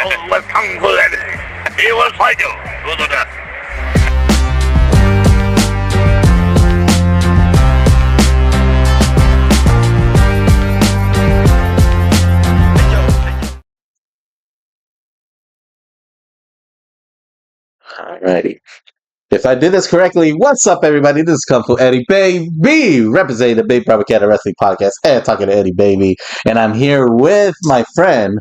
battle with Kung Fu Eddie. He will fight you to the death. Alrighty. If I did this correctly, what's up, everybody? This is Kung Fu Eddy BAYBEE, representing the Big Propaganda Wrestling Podcast and talking to Eddy BAYBEE. And I'm here with my friend,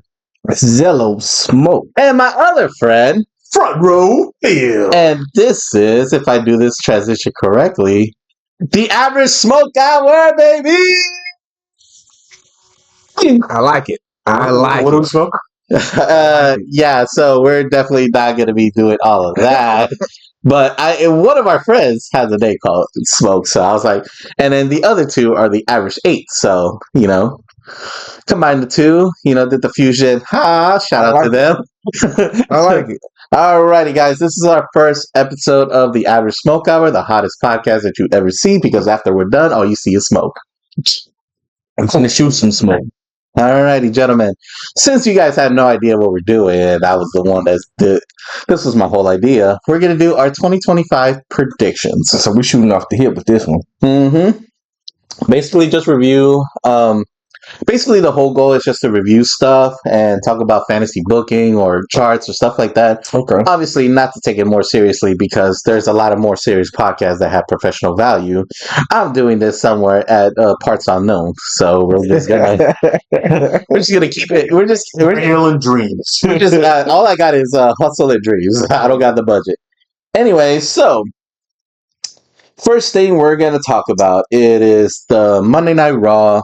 Zello Smoke. and my other friend, Front Row Phil. and this is, if I do this transition correctly, the Average Smoke Hour, baby! I like it. I like What do it. we smoke? Yeah, so we're definitely not going to be doing all of that. But one of our friends has a name called Smoke, so I was like, and then the other two are the Average 8. So, combine the two, did the fusion. Shout out to them. I like it. Alrighty, guys, this is our first episode of the Average Smoke Hour, the hottest podcast that you ever see, because after we're done, all you see is smoke. I'm going to shoot some smoke. Alrighty, gentlemen. Since you guys had no idea what we're doing, and I was the one that did, this was my whole idea. We're gonna do our 2025 predictions. So we're shooting off the hip with this one. Mm-hmm. Basically, just review. Basically, the whole goal is just to review stuff and talk about fantasy booking or charts or stuff like that. Okay. Obviously, not to take it more seriously because there's a lot of more serious podcasts that have professional value. I'm doing this somewhere at Parts Unknown, so we're just gonna keep it. We're Real and dreams. all I got is hustle and dreams. I don't got the budget. Anyway, so first thing we're gonna talk about it is the Monday Night Raw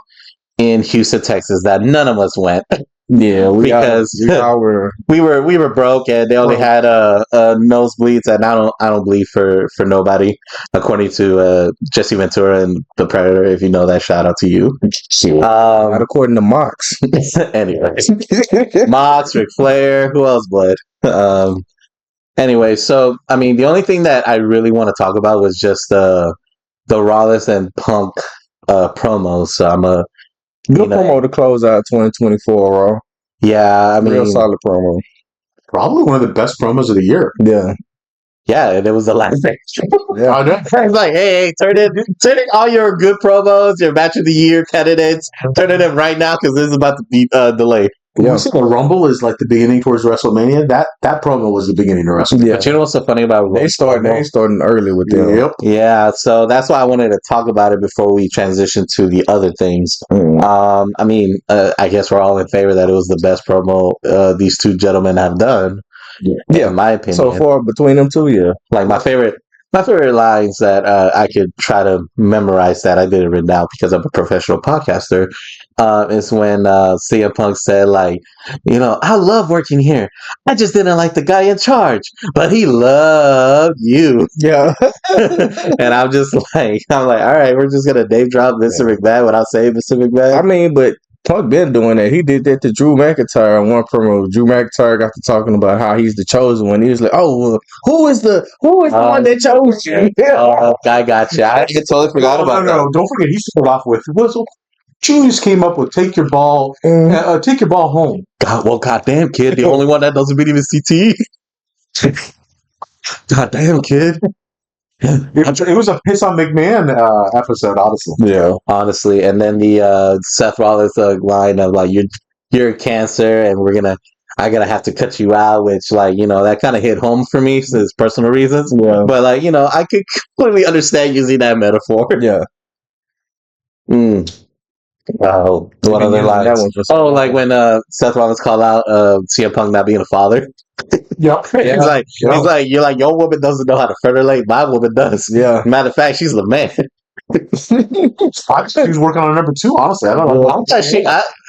in Houston, Texas, that none of us went. Yeah, we were broke and they only had nosebleeds, and I don't bleed for nobody, according to Jesse Ventura and the Predator. If you know that, shout out to you. Not according to Mox. Anyways, Mox, Ric Flair, who else bled? Anyway, so I mean, the only thing that I really want to talk about was just the Rollins and Punk promos. So I'm a Good promo to close out 2024, Raw. Yeah, I mean, real solid promo. Probably one of the best promos of the year. Yeah. Yeah, and it was the last thing. Yeah. It's like, hey, turn in all your good promos, your match of the year candidates, turn it in right now because this is about to be delayed. You see, the Rumble is like the beginning towards WrestleMania. That promo was the beginning of WrestleMania. Yeah. But you know what's so funny about They starting early with them. Yep. Yeah, so that's why I wanted to talk about it before we transition to the other things. I mean, I guess we're all in favor that it was the best promo these two gentlemen have done. Yeah, in my opinion. So far between them two, yeah. Like my favorite lines that I could try to memorize that I did it written down because I'm a professional podcaster. Is when CM Punk said, like, I love working here. I just didn't like the guy in charge, but he loved you. Yeah. And I'm like, all right, we're just gonna name drop Mr. McMahon without saying Mr. McMahon. I mean, but Punk been doing that. He did that to Drew McIntyre in one promo. Drew McIntyre got to talking about how he's the chosen one. He was like, "Oh, well, who is the one that chose you?" I got you. I totally forgot about that. No, don't forget. He started off with Julius came up with take your ball home. Goddamn, kid, the only one that doesn't beat him is CTE. Goddamn, kid. It was a piss on McMahon episode, honestly. Yeah, honestly. And then the Seth Rollins line of like, you're cancer, and I'm gonna have to cut you out, which that kind of hit home for me for personal reasons. Yeah. But I could completely understand using that metaphor. Yeah. Oh, what other lines? Like when Seth Rollins called out CM Punk not being a father. Yep. He's like, you're like, your woman doesn't know how to fertilate. My woman does. Yeah. Matter of fact, she's the man. I think she's working on number 2, honestly. I don't know.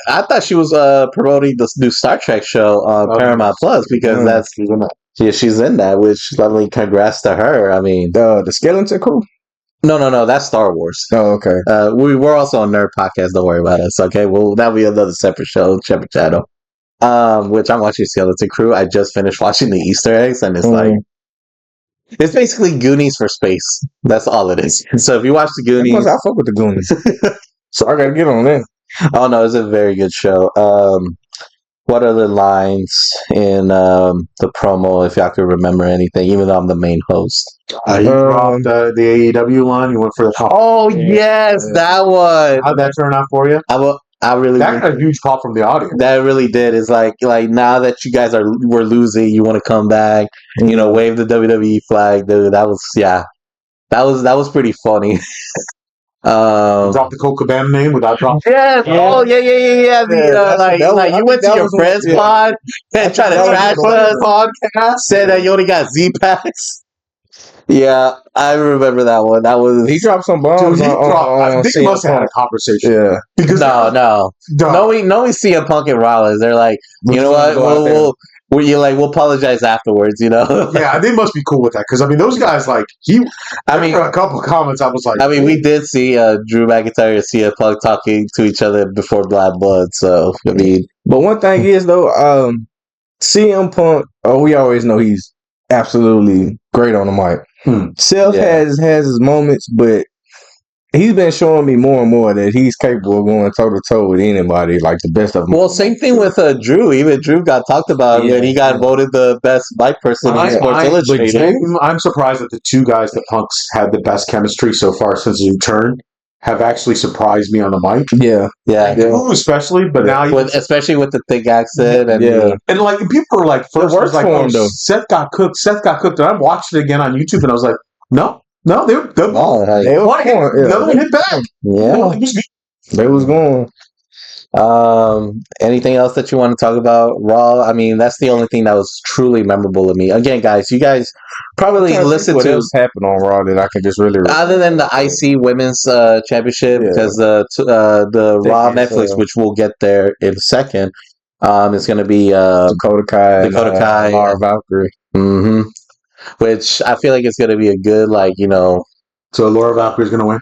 I thought she was promoting this new Star Trek show on Paramount Plus because she's in that. Yeah, she's in that, which lovely congrats to her. I mean, the Skeleton Crew? No, that's Star Wars. Oh, okay. We're also a nerd podcast. Don't worry about us. Okay, well, that'll be another separate show, separate channel. Which I'm watching Skeleton Crew. I just finished watching the Easter eggs, and it's like, it's basically Goonies for space. That's all it is. So if you watch the Goonies, I fuck with the Goonies, so I gotta get on that. Oh no, it's a very good show. what other lines in the promo, if y'all could remember anything, even though I'm the main host? You dropped the AEW line. You went for the. Oh yes, that one. How'd that turn out for you? I really That got a huge pop from the audience. that really did. It's like now that you guys were losing, you want to come back, wave the WWE flag, dude. That was pretty funny. Drop the Colt Cabana name without dropping. Yes. Yeah. Oh yeah. You went to your friend's pod and tried to trash us podcast. Said that you only got Z packs. Yeah, I remember that one. That was He dropped some bombs. I think they must have had a conversation. Yeah, because no. We CM Punk and Rollins. They're like, you know what? We'll apologize afterwards. Yeah, they must be cool with that because I mean, those guys a couple of comments. I was like, we did see Drew McIntyre and CM Punk talking to each other before Black Blood. So I mean, but one thing is though, CM Punk. Oh, we always know he's absolutely great on the mic. Seth has his moments, but he's been showing me more and more that he's capable of going toe to toe with anybody, like the best of them. Well, same thing with Drew. Even Drew got talked about when he got voted the best bike person in Sports Illustrated. I'm surprised that the two guys that Punk's had the best chemistry so far since his return have actually surprised me on the mic. Yeah. Drew especially, but now especially with the thick accent and and like people were like first was like, oh, Seth got cooked, and I watched it again on YouTube and I was like, no, they were another one hit back. Yeah, they was going. Anything else that you want to talk about? Raw. I mean, that's the only thing that was truly memorable to me. Again, guys, you guys probably listened what to else happened on Raw that I can just really other than the IC Women's Championship because the Raw Netflix, which we'll get there in a second, is going to be Dakota Kai, Laura Valkyrie. Mm-hmm. Which I feel like it's going to be a good So Laura Valkyrie's going to win.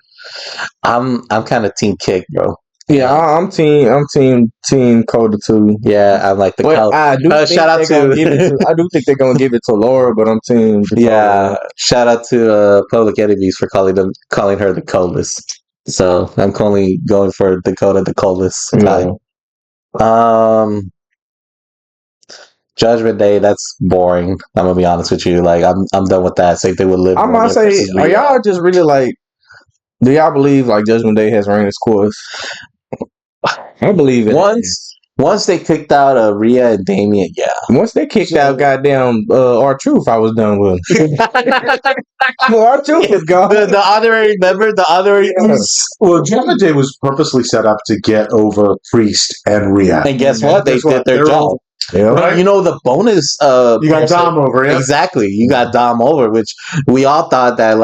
I'm kind of team Kick, bro. Yeah, I'm team Coda too. Yeah, I'm like the color. I do shout out to I do think they're gonna give it to Laura, but I'm team Dakota. Yeah, shout out to Public Enemies for calling her the coldest. So I'm only going for Dakota the coldest. Judgment Day, that's boring. I'm gonna be honest with you. Like I'm done with that. Same thing with Liv. I'm gonna say, are y'all just really like? Do y'all believe like Judgment Day has ran its course? I believe it. Once they kicked out Rhea and Damien, yeah. Once they kicked out goddamn R-Truth, I was done with him. R-Truth was gone. The honorary member, Well, Judgment Day was purposely set up to get over Priest and Rhea. And guess what? They did their job. Yeah. Right? The bonus you got Dom over, yeah? Exactly. You got Dom over, which we all thought that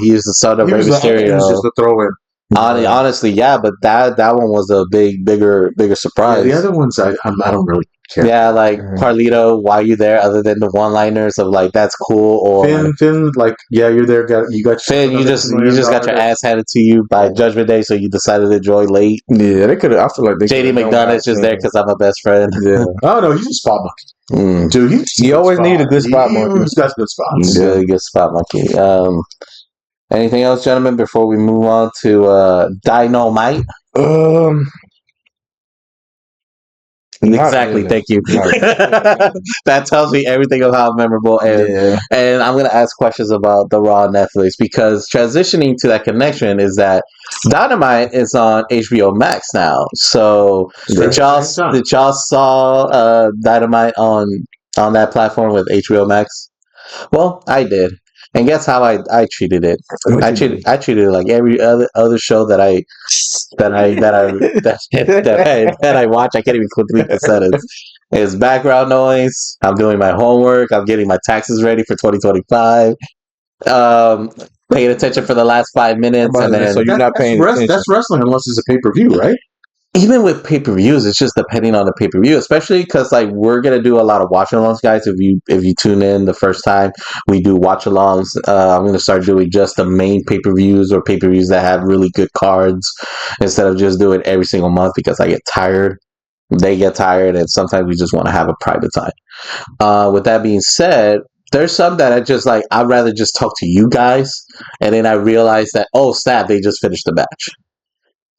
he's the son of Rey Mysterio. He was just a throw-in. Honestly, yeah, but that one was a bigger surprise. Yeah, the other ones I don't really care. Yeah, like Carlito, why are you there? Other than the one-liners of that's cool, or Finn, you're there. You got Finn. You just got your ass handed to you by Judgment Day, so you decided to join late. Yeah, they could have. I feel like JD McDonough's just there because I'm a best friend. Yeah. Oh no, he's a spot monkey, dude. He always need a good spot monkey. He's got good spots. Good spot monkey. Anything else, gentlemen, before we move on to Dynamite? Exactly. Really. Thank you. That tells me everything of how memorable and I'm going to ask questions about the Raw Netflix because transitioning to that connection is that Dynamite is on HBO Max now. So did y'all saw Dynamite on that platform with HBO Max? Well, I did. And guess how I treated it? I treated it like every other show that I watch. I can't even complete the sentence. It's background noise. I'm doing my homework. I'm getting my taxes ready for 2025. Paying attention for the last 5 minutes, and then so you're not paying attention. That's wrestling unless it's a pay-per-view, right? Even with pay-per-views, it's just depending on the pay-per-view, especially because we're gonna do a lot of watch-alongs, guys. If you tune in the first time, we do watch-alongs. I'm gonna start doing just the main pay-per-views or pay-per-views that have really good cards instead of just doing every single month because I get tired. They get tired, and sometimes we just want to have a private time. With that being said, there's some that I just I'd rather just talk to you guys, and then I realize that snap, they just finished the match.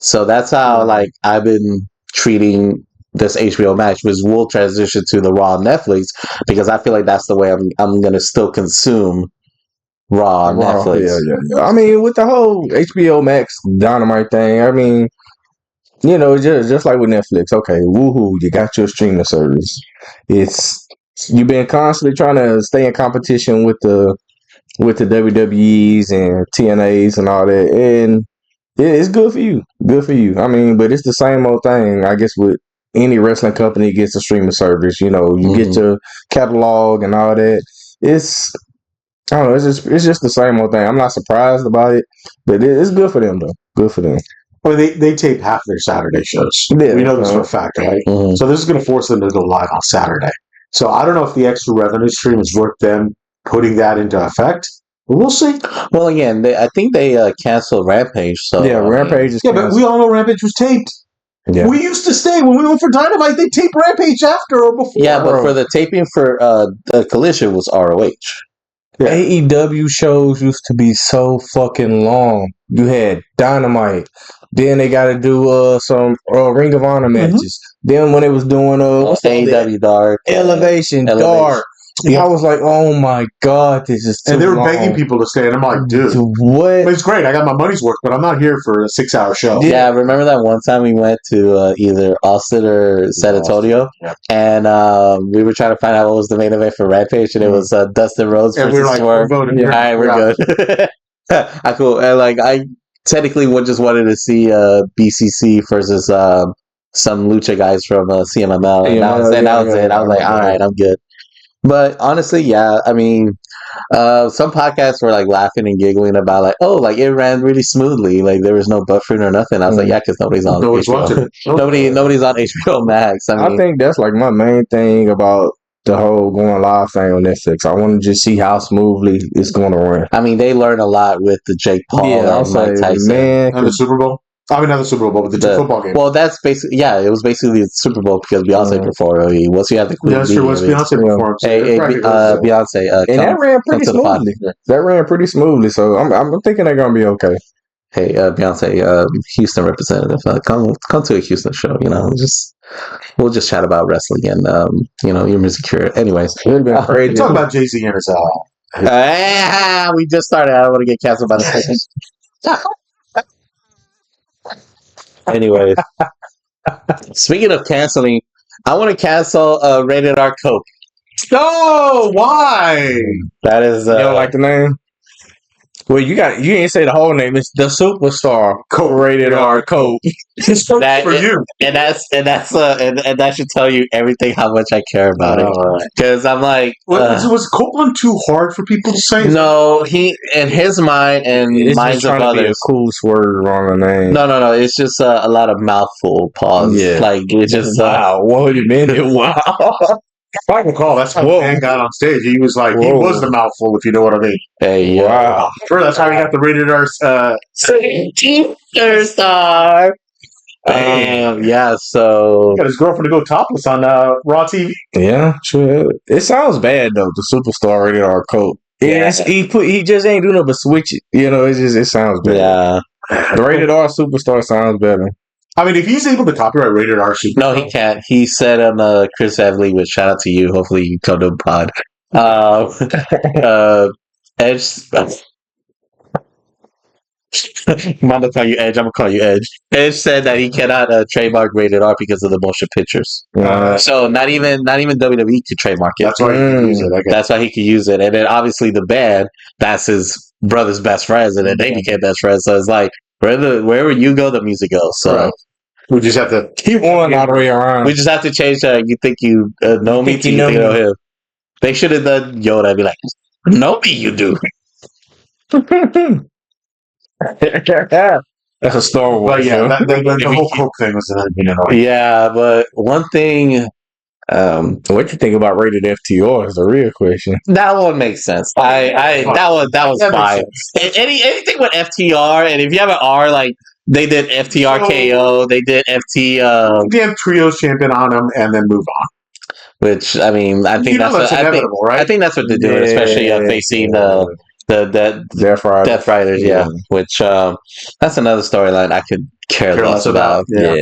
So that's how I've been treating this HBO Max, which will transition to the Raw on Netflix because I feel like that's the way I'm gonna still consume Raw on Netflix. Yeah. I mean, with the whole HBO Max Dynamite thing, I mean, you know, just like with Netflix. Okay, woohoo, you got your streaming service. You've been constantly trying to stay in competition with the WWEs and TNAs and all that, and it's good for you. Good for you. I mean, but it's the same old thing, I guess, with any wrestling company gets a streaming service. You know, you get your catalog and all that. I don't know. It's just the same old thing. I'm not surprised about it, but it's good for them though. Good for them. Well, they tape half their Saturday shows. Yeah, we know this for a fact, right? Mhm. So this is going to force them to go live on Saturday. So I don't know if the extra revenue stream is worth them putting that into effect. But we'll see. Well, again, I think they canceled Rampage. So Yeah, Rampage is but we all know Rampage was taped. Yeah. We used to stay when we went for Dynamite. They taped Rampage after or before. Yeah, but for the taping for Collision was ROH. Yeah. AEW shows used to be so fucking long. You had Dynamite. Then they got to do some Ring of Honor matches. Then when they was doing AEW Dark, Elevation Dark. Yeah. I was like, oh my God, this is too And they were long. begging people to stay, and I'm like, dude, what? It's great. I got my money's worth, but I'm not here for a 6-hour show. Yeah, remember that one time we went to either Austin or San Antonio, and we were trying to find out what was the main event for Rampage, and it was Dustin Rhodes versus we were like, Swerve. we're voting. All right, we're good. Cool. And I technically just wanted to see BCC versus some lucha guys from CMML, and that was it. I was like, all right, I'm good. But honestly, yeah, I mean, some podcasts were like laughing and giggling about like, oh, like it ran really smoothly, like there was no buffering or nothing. I was like, yeah, because nobody's on HBO. Nobody's on HBO Max. I think that's like my main thing about the whole going live thing on Netflix. I want to just see how smoothly it's going to run. I mean, they learned a lot with the Jake Paul and Mike Tyson. And the Super Bowl. I mean, not the Super Bowl, but the football game. Well, that's basically, it was basically the Super Bowl because Beyonce performed. Once you have the Queen, that's true. Once Beyonce performed, Beyonce, and that ran pretty smoothly. That ran pretty smoothly, so I'm thinking they're gonna be okay. Hey, Beyonce, Houston representative, come to a Houston show. You know, we'll just chat about wrestling and your music career. Anyways, talk about Jay-Z and his we just started. I don't want to get canceled by the second. Anyways, speaking of canceling, I want to cancel Rated R Coke. Oh, why? That is you don't like the name? Well, you didn't say the whole name. It's the Superstar Rated R Coke. It's for you, and that should tell you everything how much I care about it. Because I'm like, was Copeland too hard for people to say? No, he in his mind and minds of others. Be a cool swerve on the name. No. It's just a lot of mouthful pause. Yeah, like it's just wow. Wait a minute, wow. If I recall, that's how the man got on stage. He was like, he was the mouthful, if you know what I mean. Hey, wow. Sure, that's how he got the Rated R Superstar. Yeah, so he got his girlfriend to go topless on Raw TV. Yeah, sure. It sounds bad though. The Superstar Rated R Coke. Yeah, he just ain't doing it but switch it. You know, it sounds bad. Yeah, the Rated R Superstar sounds better. I mean, if he's able to copyright Rated R Superstar, no, he can't. He said on Chris Evely, which shout out to you. Hopefully, you come to the pod. Edge. I'm not gonna call you Edge. I'm gonna call you Edge. Edge said that he cannot trademark Rated R because of the motion pictures. So not even WWE could trademark it. That's why he could use it. That's why he could use it. And then obviously the band, that's his brother's best friends, and then they became best friends. So it's like wherever you go, the music goes. So we just have to keep on all the way around. We just have to change. You think you know me? To you think you know him? They should have done Yoda and be like, "Know me, you do." That's a Star Wars. But yeah, the whole Coke thing was annoying. Yeah, but one thing. What you think about Rated FTR is the real question. That one makes sense. That was fine. Anything with FTR, and if you have an R, like they did FTR KO, they did FT. They have trios champion on them, and then move on. Which I mean, I think that's inevitable, right? I think that's what they're doing, especially facing the Death Riders, yeah. Which that's another storyline I could care less about. Yeah.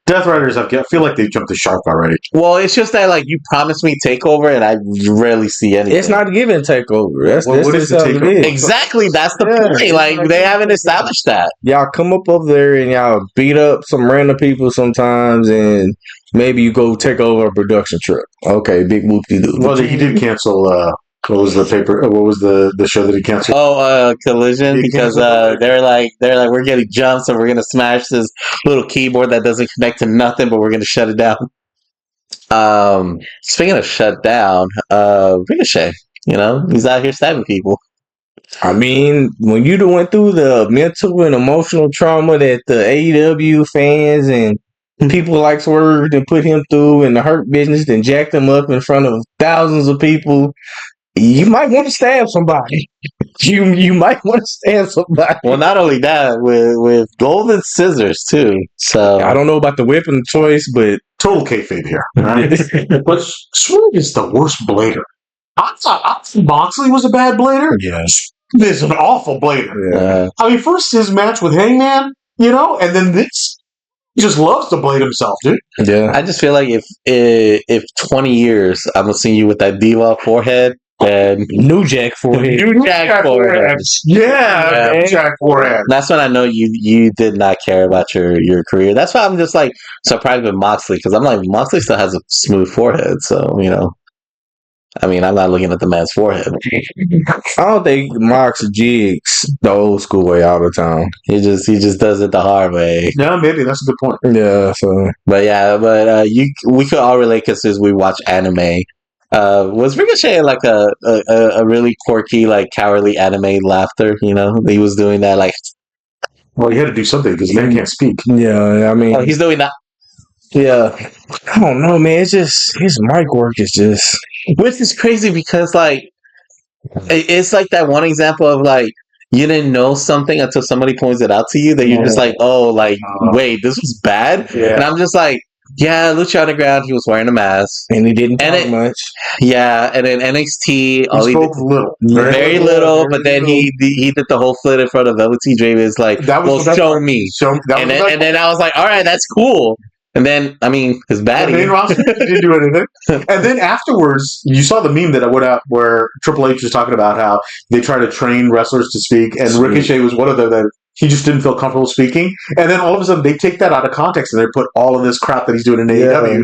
Death Riders, I feel like they jumped the shark already. Well, it's just that like you promised me takeover, and I rarely see anything. It's not given takeover. That's what is the takeover? Exactly, that's the point. Like they haven't established that. Y'all come up over there and y'all beat up some random people sometimes, and maybe you go take over a production trip. Okay, big whoop-de-doo. Well, he did cancel. What was the paper? What was the show that he canceled? Oh, Collision, because they're like we're getting jumped, so we're gonna smash this little keyboard that doesn't connect to nothing, but we're gonna shut it down. Speaking of shut down, Ricochet, he's out here stabbing people. I mean, when you went through the mental and emotional trauma that the AEW fans and people like Swerve and put him through in the Hurt Business and jacked him up in front of thousands of people, you might want to stab somebody. You might want to stab somebody. Well, not only that, with golden scissors too. So I don't know about the weapon choice, but total kayfabe here. Right? But Swerve is the worst blader. I thought Moxley was a bad blader. Yes, this is an awful blader. Yeah. I mean, first his match with Hangman, and then this. He just loves to blade himself, dude. Yeah. I just feel like if 20 years I'm gonna see you with that diva forehead. And New Jack forehead. New Jack forehead. Yeah, New Jack forehead. That's when I know you did not care about your career. That's why I'm just like surprised with Moxley, because I'm like, Moxley still has a smooth forehead, so I mean, I'm not looking at the man's forehead. I don't think Mox jigs the old school way all the time. He just does it the hard way. Yeah, maybe that's a good point. Yeah, so but we could all relate because we watch anime. Was Ricochet like a really quirky, like cowardly anime laughter? He was doing that like. Well, he had to do something because man can't speak. Yeah, I mean, he's doing that. Yeah, I don't know, man. It's just his mic work is just, which is crazy because like it's like that one example of like you didn't know something until somebody points it out to you that you're just like, oh, like wait, this was bad, and I'm just like. Yeah, Lucha Underground, he was wearing a mask. And he didn't talk much. Yeah, and then NXT... He spoke little. Very little, but then he did the whole flip in front of Velveteen Dream. It's like, show me. And then I was like, all right, that's cool. And then, I mean, his baddie... main roster didn't do anything. And then afterwards, you saw the meme that I went out where Triple H was talking about how they try to train wrestlers to speak, and Ricochet was one of them that... He just didn't feel comfortable speaking. And then all of a sudden, they take that out of context and they put all of this crap that he's doing in AEW.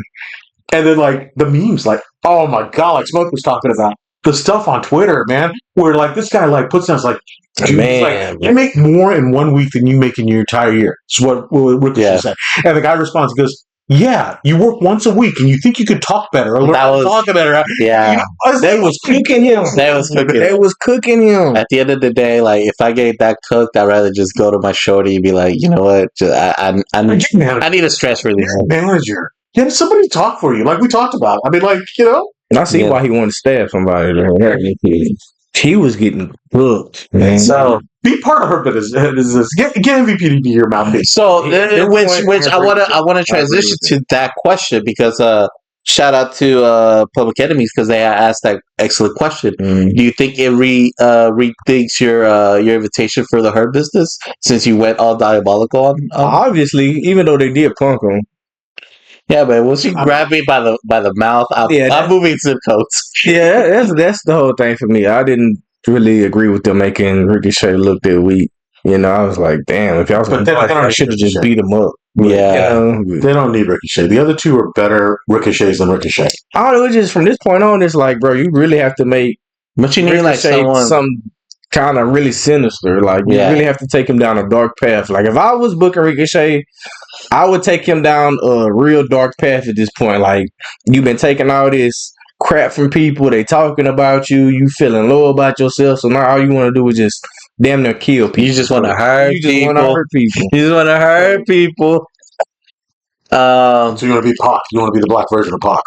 And then, like, the memes, like, oh my God, like Smoke was talking about. The stuff on Twitter, man, where, like, this guy, like, puts down, like, dude, like, you make more in 1 week than you make in your entire year. That's what Ricochet said. And the guy responds, goes, yeah, you work once a week and you think you could talk better or learn how to talk better. Yeah. They was cooking him. They was cooking him. At the end of the day, like, if I get that cooked, I'd rather just go to my shorty and be like, you know what? I need a stress relief. Manager. Yeah, somebody talk for you, like we talked about. I mean, like, I see why he wanted to stab somebody. He was getting booked, man. So be part of her business. Get MVP to be your mouthpiece. So, which I want to transition to that question because shout out to Public Enemies because they asked that excellent question. Do you think it rethinks your invitation for the Hurt Business since you went all diabolical on? Obviously, even though they did punk him. Yeah, but when she grabbed me by the mouth, I'm moving zip codes. Yeah, that's the whole thing for me. I didn't really agree with them making Ricochet look that weak. I was like, damn, if y'all was going to I should have just beat him up. Yeah. They don't need Ricochet. The other two are better Ricochets than Ricochet. I don't know, it's just from this point on, it's like, bro, you really have to make but you need Ricochet like some kind of really sinister. Like, you really have to take him down a dark path. Like, if I was booking Ricochet, I would take him down a real dark path at this point. Like, you've been taking all this crap from people. They talking about you. You feeling low about yourself. So now all you want to do is just damn near kill people. You just want to hurt people. You just want to hurt people. So you want to be Pac. You want to be the black version of Pac.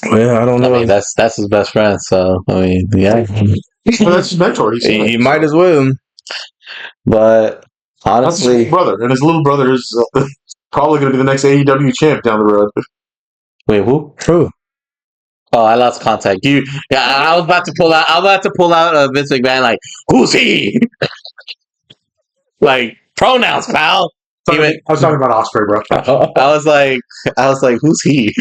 Well, I don't know. I mean, that's his best friend. So, I mean, yeah. Well, that's his mentor. He might as well. But honestly, that's his brother, and his little brother is probably going to be the next AEW champ down the road. Wait, who? Who? Oh, I lost contact. I was about to pull out Vince McMahon. Like, who's he? Like pronouns, pal. I was talking about Osprey, bro. I was like, who's he?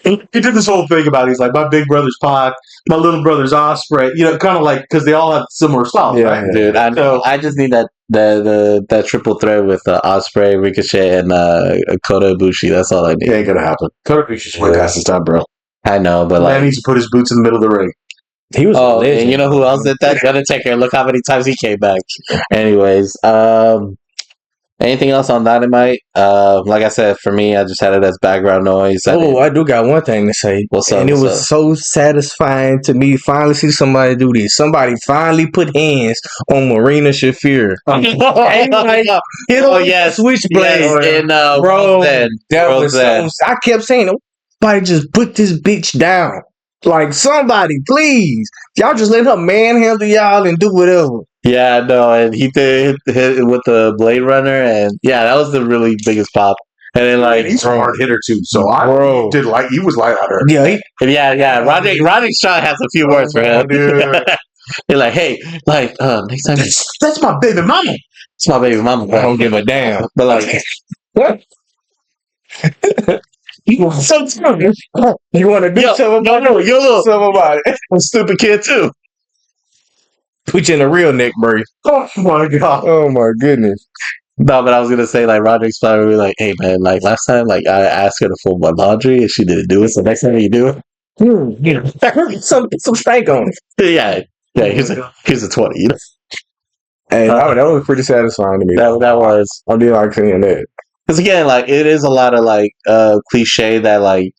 He did this whole thing about he's like my big brother's Pac, my little brother's Osprey. You know, kind of like because they all have similar styles, right? Dude, I just need that triple threat with Osprey, Ricochet, and Kota Ibushi. That's all I need. It ain't gonna happen. Kota Ibushi's way past his time, bro. I know, but Man needs to put his boots in the middle of the ring. He was. Oh, and you know who else did that? Undertaker. Look how many times he came back. Anyways, anything else on Dynamite? Like I said, for me, I just had it as background noise. I do got one thing to say. What's up? And it was so satisfying to me finally see somebody do this. Somebody finally put hands on Marina Shafir. Hit Oh, on yes. switchblade. Yes, in Bro, World's End. that World's was End. so. I kept saying, somebody just put this bitch down. Like somebody, please. Y'all just let her manhandle y'all and do whatever. Yeah, no, and he did hit with the Blade Runner, and yeah, that was the really biggest pop. And then like he's a hard hitter too, so Bro. he was light on her. Yeah, yeah. Roderick Strong has a few words for him. They're like, hey, like next time, That's my baby mama. it's my baby mama. I don't give a damn. But like, What? You want to do something about it? you're a little Something about it. stupid kid too. Put you in a real neck brace. Oh my god. Oh my goodness. No, but I was gonna say like Roderick's probably like, hey man, like last time, like I asked her to fold my laundry and she didn't do it. So next time you do it, Some stank on it. yeah. Here's a 20. You know, Hey, that was pretty satisfying to me. that was. I did like seeing that. Because again, like it is a lot of like cliche that like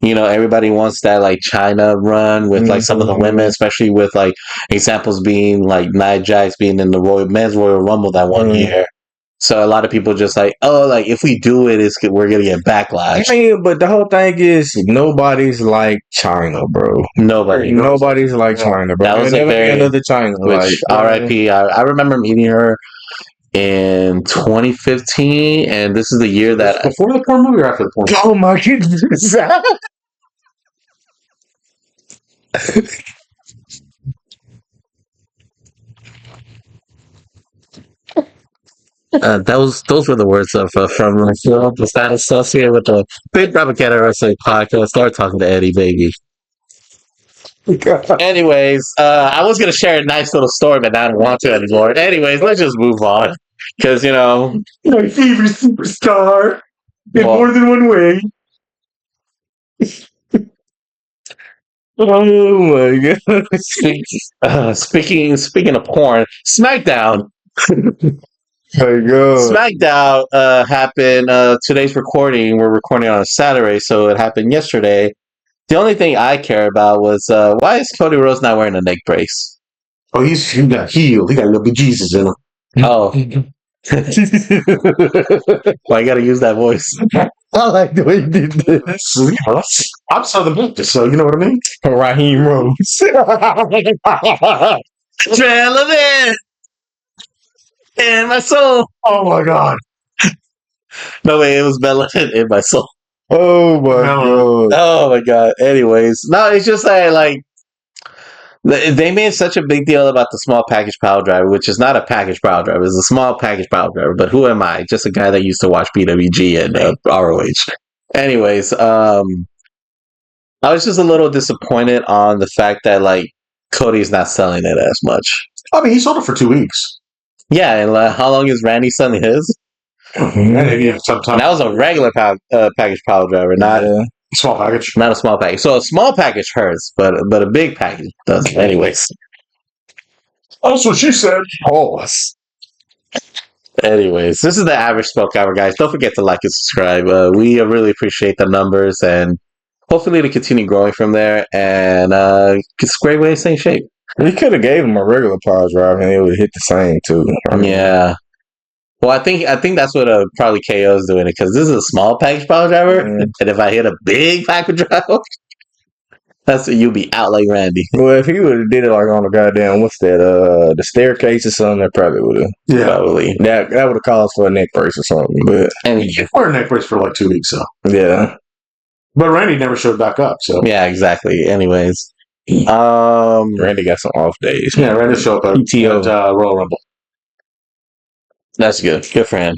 everybody wants that like China run with like some of the women, especially with like examples being like Nia Jax being in the men's Royal Rumble that one year. So a lot of people just like, oh, like if we do it, we're gonna get backlash. I mean, but the whole thing is nobody's like China, bro. Nobody's like China, bro. That was There'll never be very another China. which R.I.P. I remember meeting her in 2015, and this is the year that before the porn movie or after the porn movie? Oh my goodness. those were the words of from myself. The status associated with the Big Propaganda Wrestling podcast. Start talking to Eddy, baby. Anyways, I was gonna share a nice little story, but now I don't want to anymore. Anyways, let's just move on because My favorite superstar in Well- more than one way. Oh my god. speaking of porn, Smackdown. My god. Smackdown happened. Today's recording. We're recording on a Saturday, so it happened yesterday. The only thing I care about was why is Cody Rhodes not wearing a neck brace? Oh, he got healed. He got a little bit Jesus in him. Oh, why you gotta use that voice? I like the way you did this. So, I'm Southern Baptist, so you know what I mean? Raheem Rose. Relevant in my soul. Oh my god. No way, it was relevant in my soul. Oh my god. Oh my god. Anyways, no, it's just like they made such a big deal about the small package power driver, which is not a package power driver. It's a small package power driver. But who am I? Just a guy that used to watch PWG and ROH. Anyways, I was just a little disappointed on the fact that like Cody's not selling it as much. I mean, he sold it for 2 weeks. Yeah, and how long is Randy selling his? Maybe sometime. And that was a regular package power driver, not Small package. not a small package. So a small package hurts, but a big package doesn't. Anyways. That's what she said. Pause. Anyways, this is the Average Smoke Hour, guys. Don't forget to like and subscribe. We really appreciate the numbers and hopefully to continue growing from there. And it's a great way to stay in shape. We could have gave him a regular power drive and it would hit the same too. I mean, Yeah. Well, I think that's what probably KO is doing it because this is a small package power driver, and if I hit a big package driver, that's what you'll be out like Randy. Well, if he would have did it like on the goddamn what's that? The staircase or something, that probably would have. Yeah. Probably. That would have caused for a neck brace or something. But And Wear a neck brace for like 2 weeks, so. yeah, But Randy never showed back up, so. yeah, exactly. Anyways, Randy got some off days. Yeah, Randy showed up PTO. at Royal Rumble. that's good. Good for him.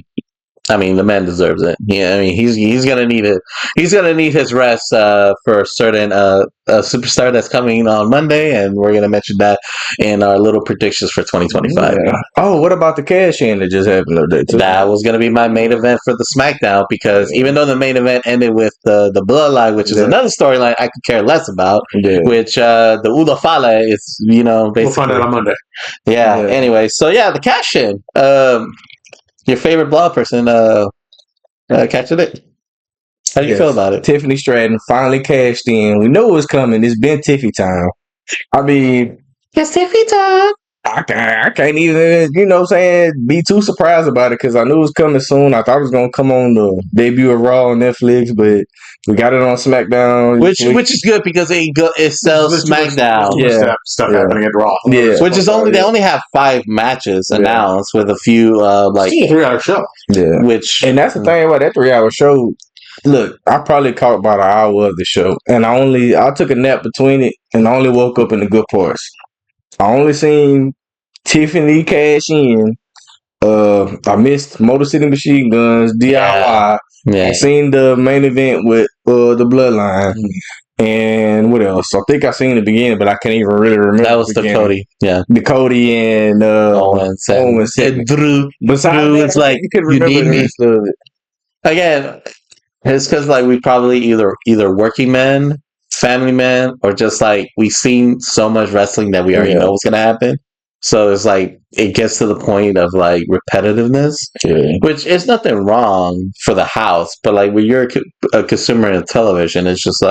I mean, the man deserves it. Yeah, I mean, he's gonna need it. He's gonna need his rest for a certain superstar that's coming on Monday, and we're gonna mention that in our little predictions for 2025. Yeah. Oh, what about the cash in that just happened today too? That was gonna be my main event for the SmackDown because even though the main event ended with the Bloodline, which is another storyline I could care less about, which the Udafale is basically We'll find out on Monday. Yeah. Anyway, so the cash in. Your favorite blog person, catch it. How do you feel about it? Tiffany Stratton finally cashed in. We know it was coming. It's been Tiffy time. I mean, it's Tiffy time. I can't even, be too surprised about it because I knew it was coming soon. I thought it was going to come on the debut of Raw on Netflix, but we got it on SmackDown. Which is good because it sells SmackDown. Stuff happening at Raw. Yeah. Which is they only have 5 matches announced with a few it's a 3-hour show. Yeah. And that's the thing about that 3-hour show. Look, I probably caught about an hour of the show, and I took a nap between it, and I only woke up in the good parts. I only seen Tiffany cash in. I missed Motor City Machine Guns, DIY. Yeah. I seen the main event with the Bloodline. And what else? I think I seen the beginning, but I can't even really remember. That was the Cody. Yeah. The Cody and Owens. And Drew. Drew is like, you need me. Again, it's because we probably either working men, family men, or just we've seen so much wrestling that we already know what's gonna happen. So it's it gets to the point of repetitiveness, which is nothing wrong for the house, but when you're a consumer of television, it's just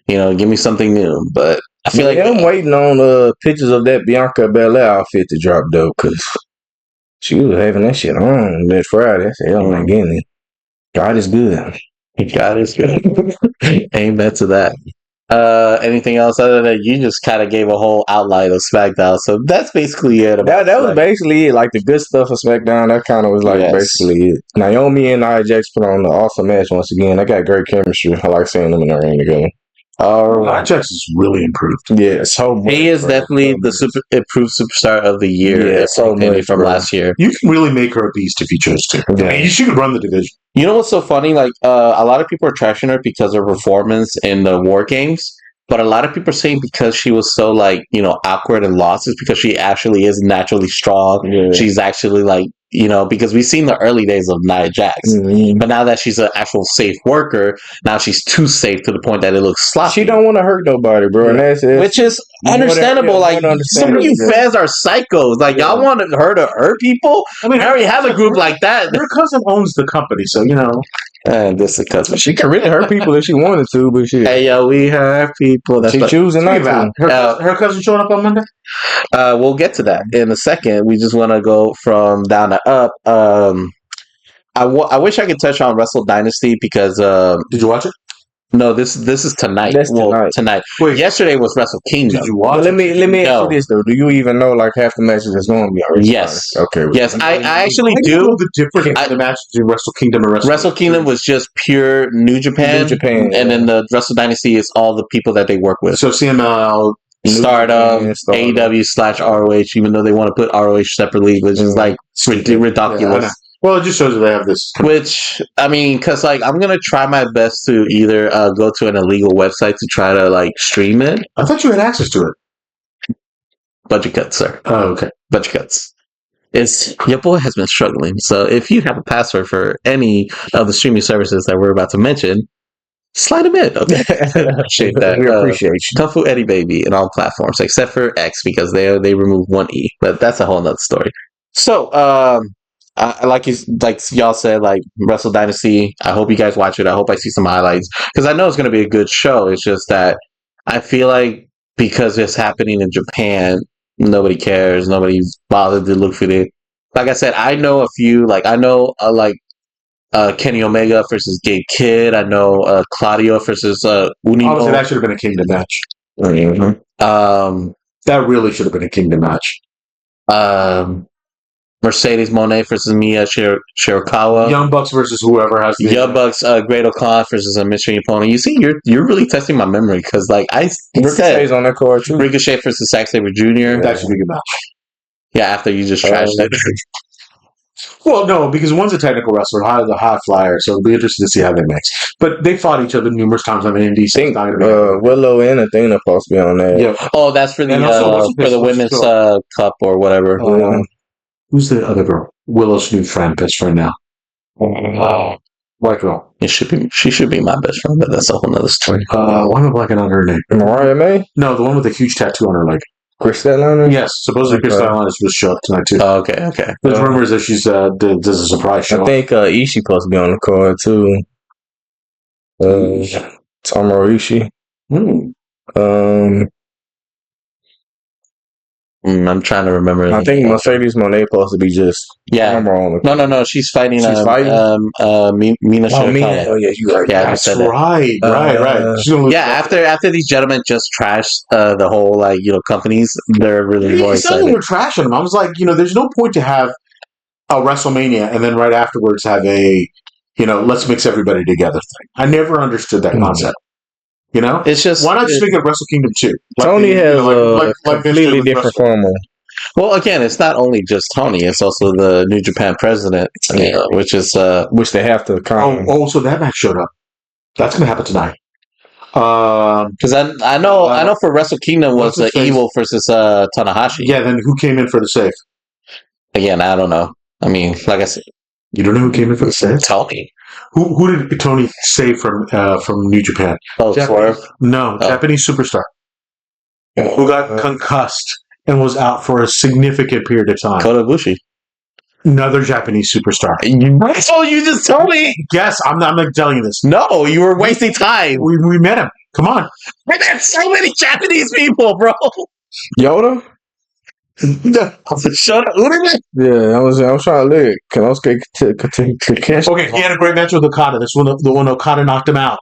give me something new. But I feel I'm waiting on pictures of that Bianca Belair outfit to drop though, because she was having that shit on that Friday. I said, "Oh my goodness, God is good." God is good. Amen to that. Anything else other than you just kind of gave a whole outline of SmackDown, so that's basically it. That was basically it. The good stuff of SmackDown, that kind of was basically it. Naomi and Nia Jax put on an awesome match once again. They got great chemistry. I like seeing them in the ring together. Nia Jax is really improved. Yeah, so much. He is definitely the improved superstar of the year. Yeah, so much from last year. You can really make her a beast if you chose to. Yeah. She could run the division. You know what's so funny? A lot of people are trashing her because of her performance in the War Games, but a lot of people are saying because she was so awkward and lost is because she actually is naturally strong. Yeah. She's actually because we've seen the early days of Nia Jax, but now that she's an actual safe worker, now she's too safe to the point that it looks sloppy. She don't want to hurt nobody, bro, and that's which is understandable. Some of you fans are psychos. Y'all want her to hurt people. I mean, I already have a group like that. Her cousin owns the company, so And this is cousin. She could really hurt people if she wanted to, but shit. Hey, yo, we hurt people. That's choosing not to. Her cousin showing up on Monday? We'll get to that in a second. We just want to go from down to up. I wish I could touch on Wrestle Dynasty because did you watch it? No, this is tonight. That's tonight. Wait, yesterday was WrestleKindom. Did you watch? Let me ask you this though: do you even know half the matches that's going to be already? Yes. Okay. Yes, I actually do. Know the difference in the matches between WrestleKindom and WrestleKindom was just pure New Japan, and then the Wrestle Dynasty is all the people that they work with. So CML, Stardom, AEW/ROH, even though they want to put ROH separately, which is ridiculous. Yeah, well, it just shows that they have this. Which, I mean, because I'm going to try my best to either go to an illegal website to try to stream it. I thought you had access to it. Budget cuts, sir. Oh, okay. Budget cuts. Your boy has been struggling. So if you have a password for any of the streaming services that we're about to mention, slide them in. Okay. Appreciate that. We appreciate you. Kung Fu Eddy BAYBEE in all platforms except for X because they removed one E. But that's a whole nother story. So, like y'all said, Wrestle Dynasty. I hope you guys watch it. I hope I see some highlights because I know it's going to be a good show. It's just that I feel because it's happening in Japan, nobody cares. Nobody's bothered to look for it. Like I said, I know a few. I know Kenny Omega versus Gabe Kidd. I know Claudio versus Unino. Honestly, that should have been a Kingdom match. Mm-hmm. That really should have been a Kingdom match. Mercedes Moné versus Mia Shirakawa. Young Bucks versus whoever has the Young Bucks. Great O'Con versus a mystery opponent. You see, you're really testing my memory because Ricochet's on that card too. Ricochet versus Zack Sabre Jr. That should be a good match. Yeah, after you just trashed it. Well, no, because one's a technical wrestler, the high flyer, so it'll be interesting to see how they mix. But they fought each other numerous times on the indies. I think Willow and Athena supposed to be on that. Yeah. Oh, that's for the women's cup or whatever. Who's the other girl? Willow's new friend, best friend now. White girl. She should be my best friend, but that's a whole nother story. Why am I blanking on her name? Mariah May? No, the one with the huge tattoo on her leg. Chris Statlander? Yes, supposedly Chris Statlander is supposed to show up tonight too. Oh, okay. There's rumors that she's does a surprise show. I think Ishii supposed to be on the card too. Tomohiro Ishii. I'm trying to remember. I think Mercedes Moné supposed to be just No. She's fighting. She's fighting. Mina Shirakawa. Oh yeah, you're right. Yeah, That's right. She's gonna lose after these gentlemen just trashed the whole companies, they're really more excited. We're trashing them. I was like, there's no point to have a WrestleMania and then right afterwards have a let's mix everybody together thing. I never understood that concept. It's just why not just make it WrestleKindom 2? Tony has a completely different formula. Well, again, it's not only just Tony; it's also the New Japan president, which they have to. So that match showed up. That's going to happen tonight. Because I know for WrestleKindom was the Evil versus Tanahashi. Yeah, then who came in for the save? Again, I don't know. I mean, like I said, you don't know who came in for the save? Tony. Who did Tony save from New Japan? Oh, Swerve? No, Japanese superstar who got concussed and was out for a significant period of time. Kota Ibushi. Another Japanese superstar. Oh, you just told me. Yes, I'm not telling you this. No, you were wasting time. We met him. Come on. There's so many Japanese people, bro. Yoda? Shut up. Yeah, I was trying to look. Konosuke Takeshi. Okay, he had a great match with Okada. The one Okada knocked him out.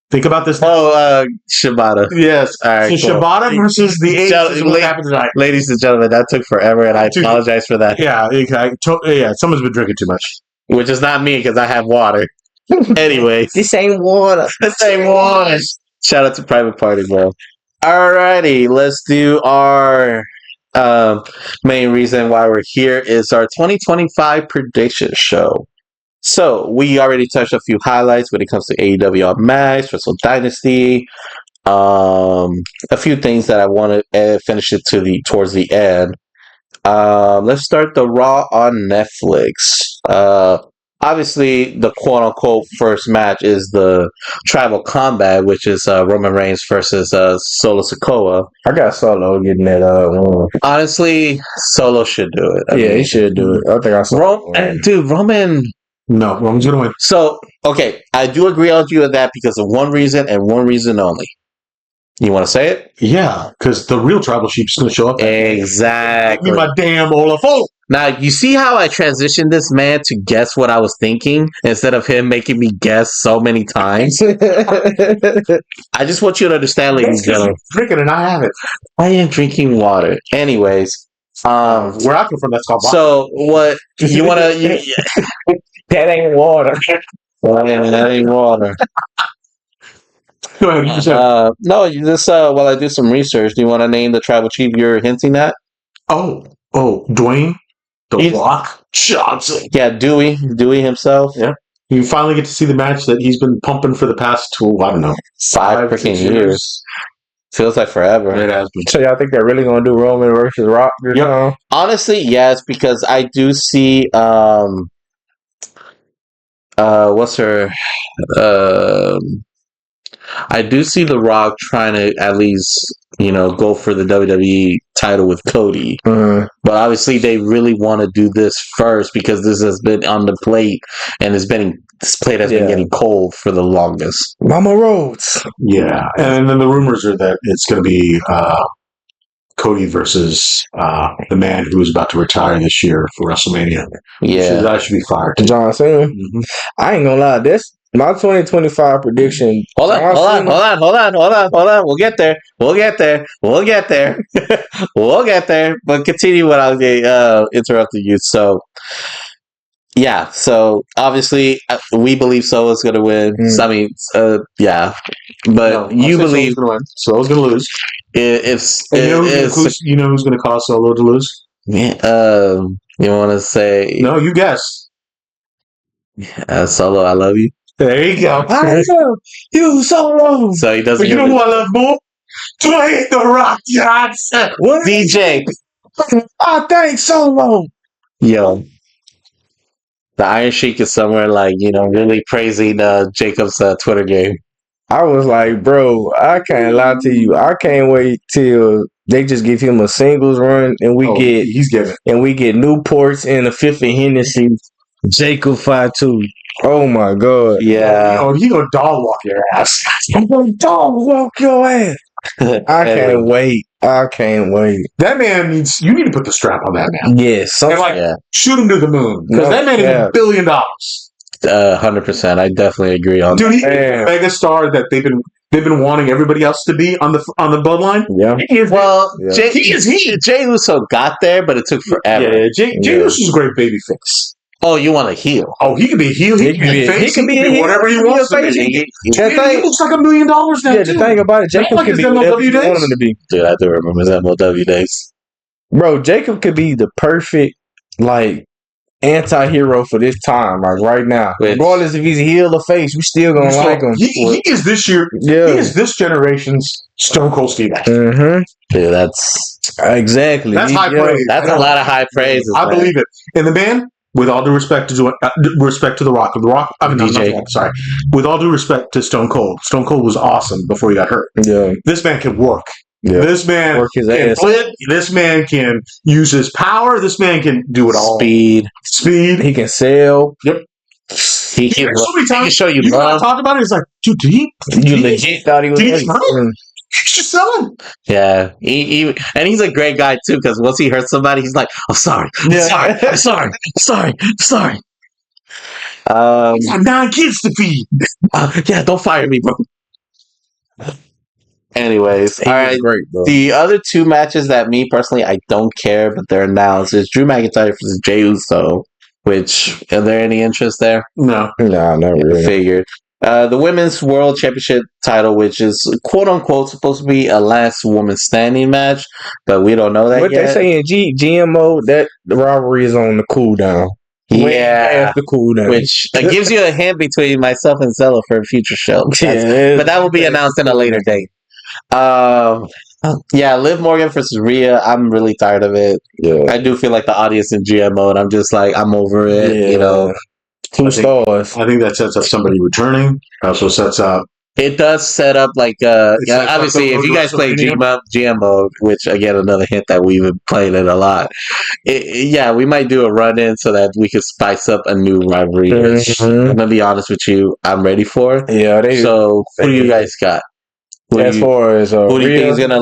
Think about this. Shibata. Yes. All right, so Shibata versus the Ace is what happened tonight. Ladies and gentlemen, that took forever, and I apologize for that. Yeah, someone's been drinking too much. Which is not me, because I have water. Anyway. This ain't water. This ain't water. Shout out to Private Party, bro. Alrighty, let's do our main reason why we're here is our 2025 prediction show. So we already touched a few highlights when it comes to AEW on Max, Wrestle Dynasty, a few things that I want to finish it towards the end. Let's start the Raw on Netflix. Obviously, the quote-unquote first match is the Tribal Combat, which is Roman Reigns versus Solo Sikoa. I got Solo getting that one. Honestly, Solo should do it. He should do it. I think I saw Roman... No, Roman's going to win. So, okay, I do agree with you on that because of one reason and one reason only. You want to say it? Yeah, because the real Tribal Chief's going to show up. Exactly. Give me my damn Olafo. Now, you see how I transitioned this man to guess what I was thinking instead of him making me guess so many times? I just want you to understand, ladies and gentlemen. Drinking and I have it. I am drinking water. Anyways. Where I come from, that's called vodka. So, what you want to... That ain't water. That ain't water. Go ahead. No, you just while I do some research, do you want to name the tribal chief you're hinting at? Oh, Dwayne the Rock Johnson. Yeah, Dewey himself. Yeah, you finally get to see the match that he's been pumping for the past 5 freaking years. Feels like forever. It has been. So y'all think they're really gonna do Roman versus Rock? Yeah. Honestly, yes, because I do see what's her I do see The Rock trying to at least, go for the WWE title with Cody. But obviously they really want to do this first because this has been on the plate and this plate has been getting cold for the longest. Mama Rhodes. Yeah. And then the rumors are that it's going to be Cody versus the man who is about to retire this year for WrestleMania. Yeah. That should be fired. John Cena. Mm-hmm. I ain't gonna lie, this my 2025 prediction. Hold on. We'll get there. We'll get there. But continue what I was interrupting you. So, yeah. So, obviously, we believe Solo's going to win. I mean, yeah. But you believe... Solo's going to lose. You know who's going to cause Solo to lose? Yeah, You want to say No, you guess. Solo? I love you. There you go. I love you Solo. So he doesn't. But you know who I love more? Dwayne The Rock Johnson. What? DJ. I think Solo. Yo, the Iron Sheik is somewhere like really praising Jacob's Twitter game. I was like, bro, I can't lie to you. I can't wait till they just give him a singles run and He's giving. we get Newports and a fifth of Hennessy. Jacob Fatu. Oh my god. Yeah. Oh, he gonna dog walk your ass. I'm gonna dog walk your ass. I can't wait. I can't wait. That man needs. You need to put the strap on that man. Yes. And like shoot him to the moon because No, that man is $1 billion. 100%. I definitely agree on Dude, that. he's a mega star that they've been wanting everybody else to be on the bloodline. Yeah. Well, Yeah. Jay Uso got there, but it took forever. Yeah, Jay Uso's a great baby face. Oh, you want to heal? Oh, he can be a heel. He can be a face. He can be whatever he wants to be. He looks like $1 million now. Yeah, the thing about it, Jacob like could his be whatever you MLW want him to be. Dude, I do remember his MLW days. Bro, Jacob could be the perfect anti-hero for this time, like right now. Regardless if he's a heel or face, we still gonna like him. He is this year. Yeah. He is this generation's Stone Cold Steve Austin. Mm-hmm. Dude, that's exactly. That's high praise. That's a lot of high praise. I believe it. And the man, with all due respect to The Rock, sorry. With all due respect to Stone Cold was awesome before he got hurt. Yeah. This man can work. Yeah. This man Work his can ass. flip. This man can use his power. This man can do it all. Speed. He can sell. Yep. He can show you you love. talk about it. It's like, dude, You legit thought he was He's ready. just selling. Yeah, and he's a great guy too. Because once he hurts somebody, he's like, "I'm sorry, I'm sorry." He's got 9 kids to feed. Yeah, don't fire me, bro. Anyways, all right. Great, bro. The other 2 matches that me personally I don't care, but they're announced is Drew McIntyre versus Jey Uso. Which are there any interest there? No, not really. Figured. The Women's World Championship title, which is quote unquote supposed to be a last woman standing match, but we don't know that What yet. they say in GMO that the rivalry is on the cool down. Yeah, the cool down. which gives you a hint between myself and Zella for a future show. Yeah, but that will be announced in a later date. Yeah, Liv Morgan versus Rhea. I'm really tired of it. Yeah. I do feel like the audience in GMO, and I'm just like, I'm over it. Yeah. 2 stars. I think that sets up somebody returning. Also sets up. It does set up like obviously if you guys play GMO, which again another hint that we've been playing it a lot. We might do a run in so that we could spice up a new rivalry. Which I'm gonna be honest with you, I'm ready for. Yeah. So who do you guys got? As far as who do you think is gonna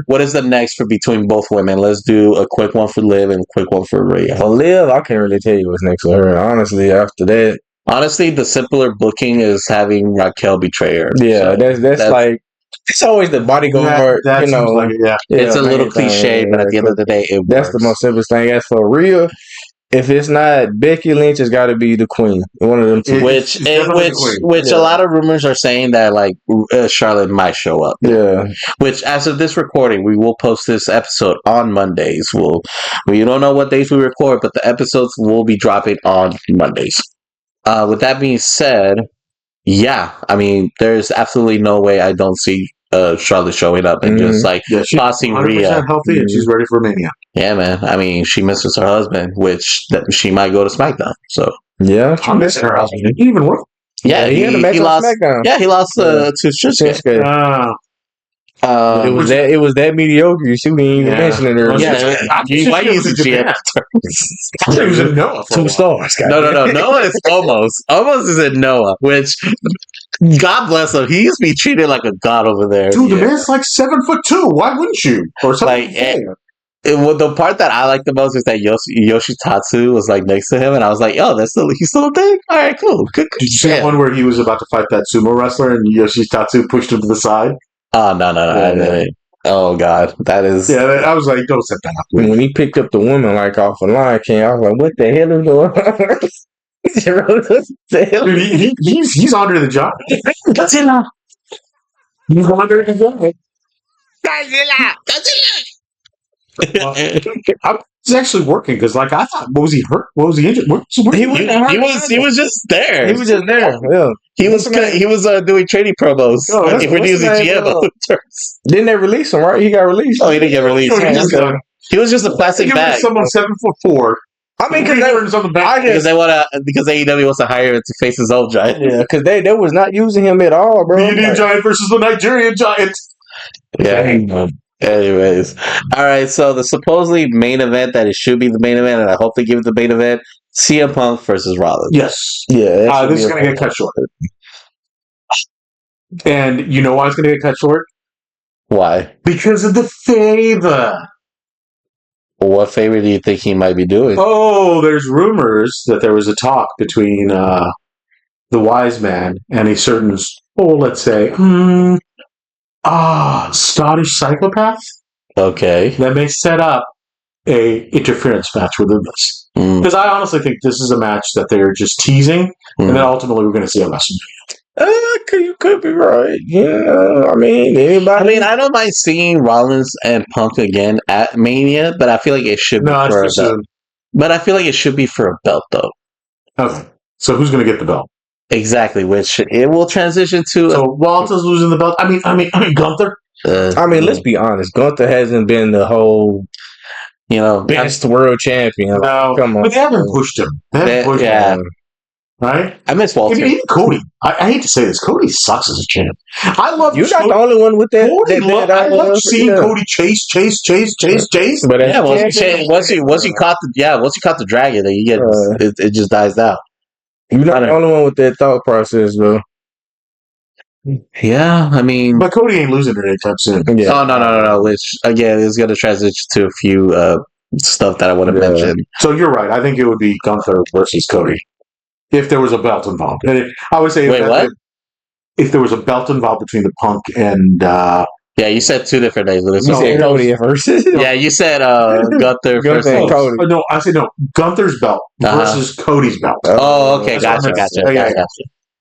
what is the next for between both women? Let's do a quick one for Liv and a quick one for Rhea. For Liv, I can't really tell you what's next for her. Honestly, after that. Honestly, the simpler booking is having Raquel betray her. Yeah, so that's like it's always the bodyguard. That like it, it's a little cliche, but at the end of the day, that's the most simplest thing. As for Rhea, if it's not Becky Lynch, it's got to be the Queen. One of them two. Which a lot of rumors are saying that like Charlotte might show up. Yeah. Which as of this recording, we will post this episode on Mondays. We don't know what days we record, but the episodes will be dropping on Mondays. With that being said, yeah, I mean, there's absolutely no way I don't see Charlotte showing up and just like bossing Rhea. Healthy and she's ready for Mania. Yeah, man. I mean, she misses her husband, which she might go to SmackDown. So yeah, I'm missing her husband. Did he even work? Yeah, he had a match on SmackDown. Yeah, he lost to Shinsuke. It was that mediocre. She didn't even mention it earlier. Why use the GM? He was in Noah. 2 stars. No. Noah is almost is in Noah, which God bless him. He used to be treated like a god over there. Dude, the man's like 7'2". Why wouldn't you? Or something. The part that I like the most is that Yoshitatsu was like next to him, and I was like, "Yo, he's still a thing. All right, cool, good." Did you see that one where he was about to fight that sumo wrestler, and Yoshitatsu pushed him to the side? Oh no! I didn't. Oh God, that is. Yeah, I was like, don't set that up. When he picked up the woman like off a Lion King, I was like, what the hell is going on? Dude, he's under the job. Godzilla. He's under the job. Godzilla. It's actually working because, like, I thought, what was he hurt? What was he injured? He was just there. He was just there. Yeah. He was doing trading promos. Oh, If we're using GM terms. Didn't they release him? Right? He got released. Oh, he didn't get released. He was just a plastic bag. Someone 7'4". I mean, because on the back. Because AEW wants to hire him to face his own giant. Yeah, because they was not using him at all, bro. The Indian Giant versus the Nigerian Giant. Yeah. Anyways, all right. So the supposedly main event that it should be the main event, and I hope they give it the main event: CM Punk versus Rollins. Yes. Yeah. This is going to get cut short. And you know why it's going to get cut short? Why? Because of the favor. Well, what favor do you think he might be doing? Oh, there's rumors that there was a talk between the wise man and a certain, let's say, Scottish psychopath Okay. that may set up a interference match within this. Because I honestly think this is a match that they're just teasing, and then ultimately we're going to see a WrestleMania. You could be right. Yeah, I mean, anybody. I don't mind seeing Rollins and Punk again at Mania, but I feel like it should be for a belt. But I feel like it should be for a belt, though. Okay. So who's going to get the belt? Exactly, which it will transition to. So Rollins is losing the belt. I mean, Gunther. Let's be honest. Gunther hasn't been the whole, best world champion. No, come on. But they haven't pushed him. Him. Right? I miss Walter. Even Cody. I hate to say this. Cody sucks as a champ. I love. You're not the only one with that. I love seeing Cody chase. But once you caught the dragon, then you get it just dies down. You're not the only one with that thought process, though. Yeah, I mean, but Cody ain't losing it anytime soon. Yeah. Oh no. Which again is going to transition to a few stuff that I want to mention. So you're right. I think it would be Gunther versus Cody if there was a belt involved. And I would say if there was a belt involved between the Punk and. Yeah, you said two different names. You said Cody versus. Yeah, you said Gunther versus Cody. No, I said no. Gunther's belt versus Cody's belt. Oh, okay, gotcha.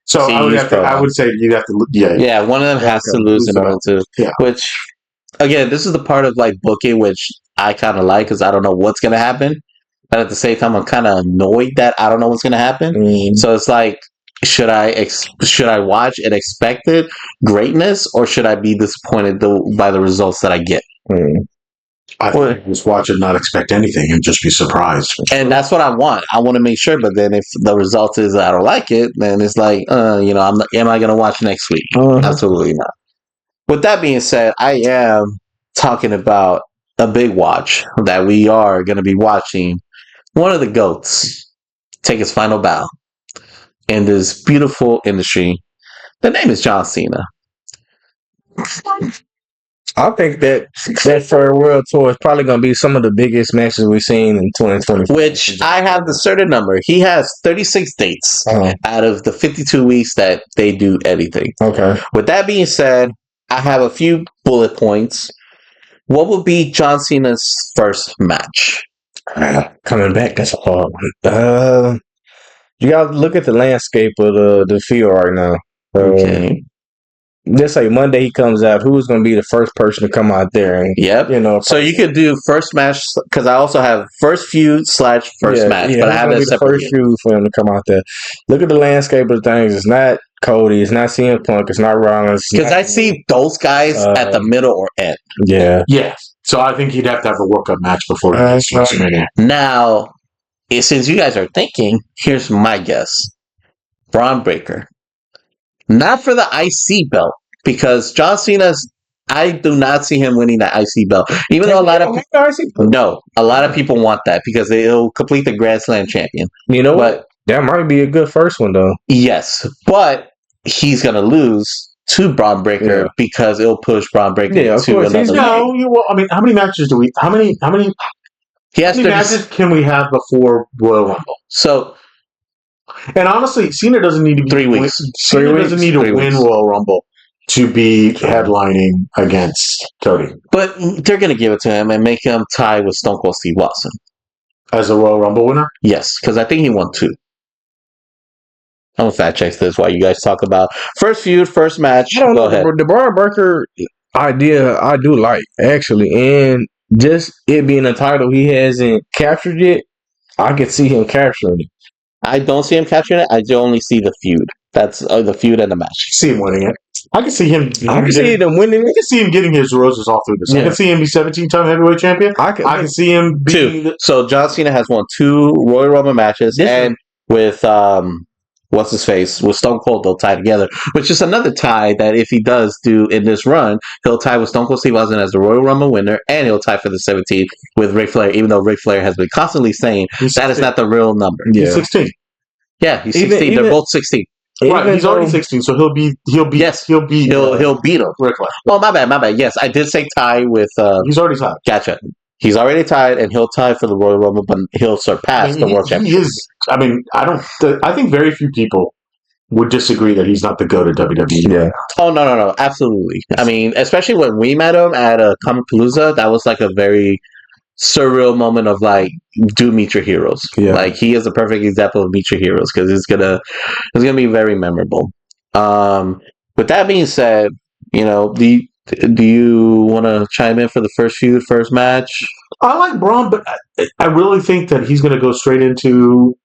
So I would say you'd have to. Yeah, one of them has to lose in order to. Yeah. Which, again, this is the part of like booking which I kind of like because I don't know what's gonna happen, but at the same time I'm kind of annoyed that I don't know what's gonna happen. So it's like. Should I watch and expect it greatness, or should I be disappointed by the results that I get? I think just watch it, not expect anything, and just be surprised. And that's what I want. I want to make sure. But then if the result is I don't like it, then it's like, am I going to watch next week? Absolutely not. With that being said, I am talking about a big watch that we are going to be watching. One of the GOATs take his final bow in this beautiful industry. The name is John Cena. I think that farewell tour is probably going to be some of the biggest matches we've seen in 2020. Which I have the certain number. He has 36 dates out of the 52 weeks that they do anything. Okay. With that being said, I have a few bullet points. What would be John Cena's first match? Coming back, that's a hard one. You got to look at the landscape of the field right now. Okay. Just like Monday he comes out, who's going to be the first person to come out there? And, so you could do first match, because I also have first feud / first match, but I have it separate. First feud for him to come out there. Look at the landscape of things. It's not Cody. It's not CM Punk. It's not Rollins. Because I see those guys at the middle or end. Yeah. Yeah. So I think he'd have to have a workup match before he gets to WrestleMania. Now, since you guys are thinking, here's my guess. Braun Breaker. Not for the IC belt, because John Cena's, I do not see him winning the IC belt. Even though a lot of people want that because it'll complete the Grand Slam champion. You know what? That might be a good first one, though. Yes, but he's going to lose to Braun Breaker because it'll push Braun Breaker to another. How many matches do we? How many matches can we have before Royal Rumble? So, and honestly, Cena doesn't need to be 3 weeks. Cena doesn't need to win Royal Rumble to be headlining against Cody. But they're going to give it to him and make him tie with Stone Cold Steve Austin as a Royal Rumble winner. Yes, because I think he won 2. I'm gonna fact check this while you guys talk about first feud, first match. Go ahead. The Braun Breaker idea I do like, actually, and just it being a title he hasn't captured yet, I could see him capturing it. I don't see him capturing it. I only see the feud. That's the feud and the match. See him winning it. I can see him. I can see them winning I it. can see him getting his roses all through this. I Yeah. can see him be 17-time heavyweight champion. I can see him being Two. So John Cena has won 2 Royal Rumble matches, and with what's his face with Stone Cold, they'll tie together, which is another tie that if he does do in this run, he'll tie with Stone Cold Steve Austin as the Royal Rumble winner, and he'll tie for the 17th with Ric Flair. Even though Ric Flair has been constantly saying that is not the real number. Yeah. He's 16. Yeah, he's 16. They're both 16. Right, he's already 16, so he'll beat he'll beat him. Ric Flair. Oh, my bad. Yes, I did say tie with. He's already tied. Gotcha. He's already tied, and he'll tie for the Royal Rumble, but he'll surpass the World Championship. He is. I mean, I think very few people would disagree that he's not the GOAT of WWE. Yeah. Oh no, absolutely. I mean, especially when we met him at Comicpalooza, that was like a very surreal moment of like, do meet your heroes. Yeah. Like he is a perfect example of meet your heroes because it's gonna be very memorable. With that being said, do you want to chime in for the first match? I like Braun, but I really think that he's going to go straight into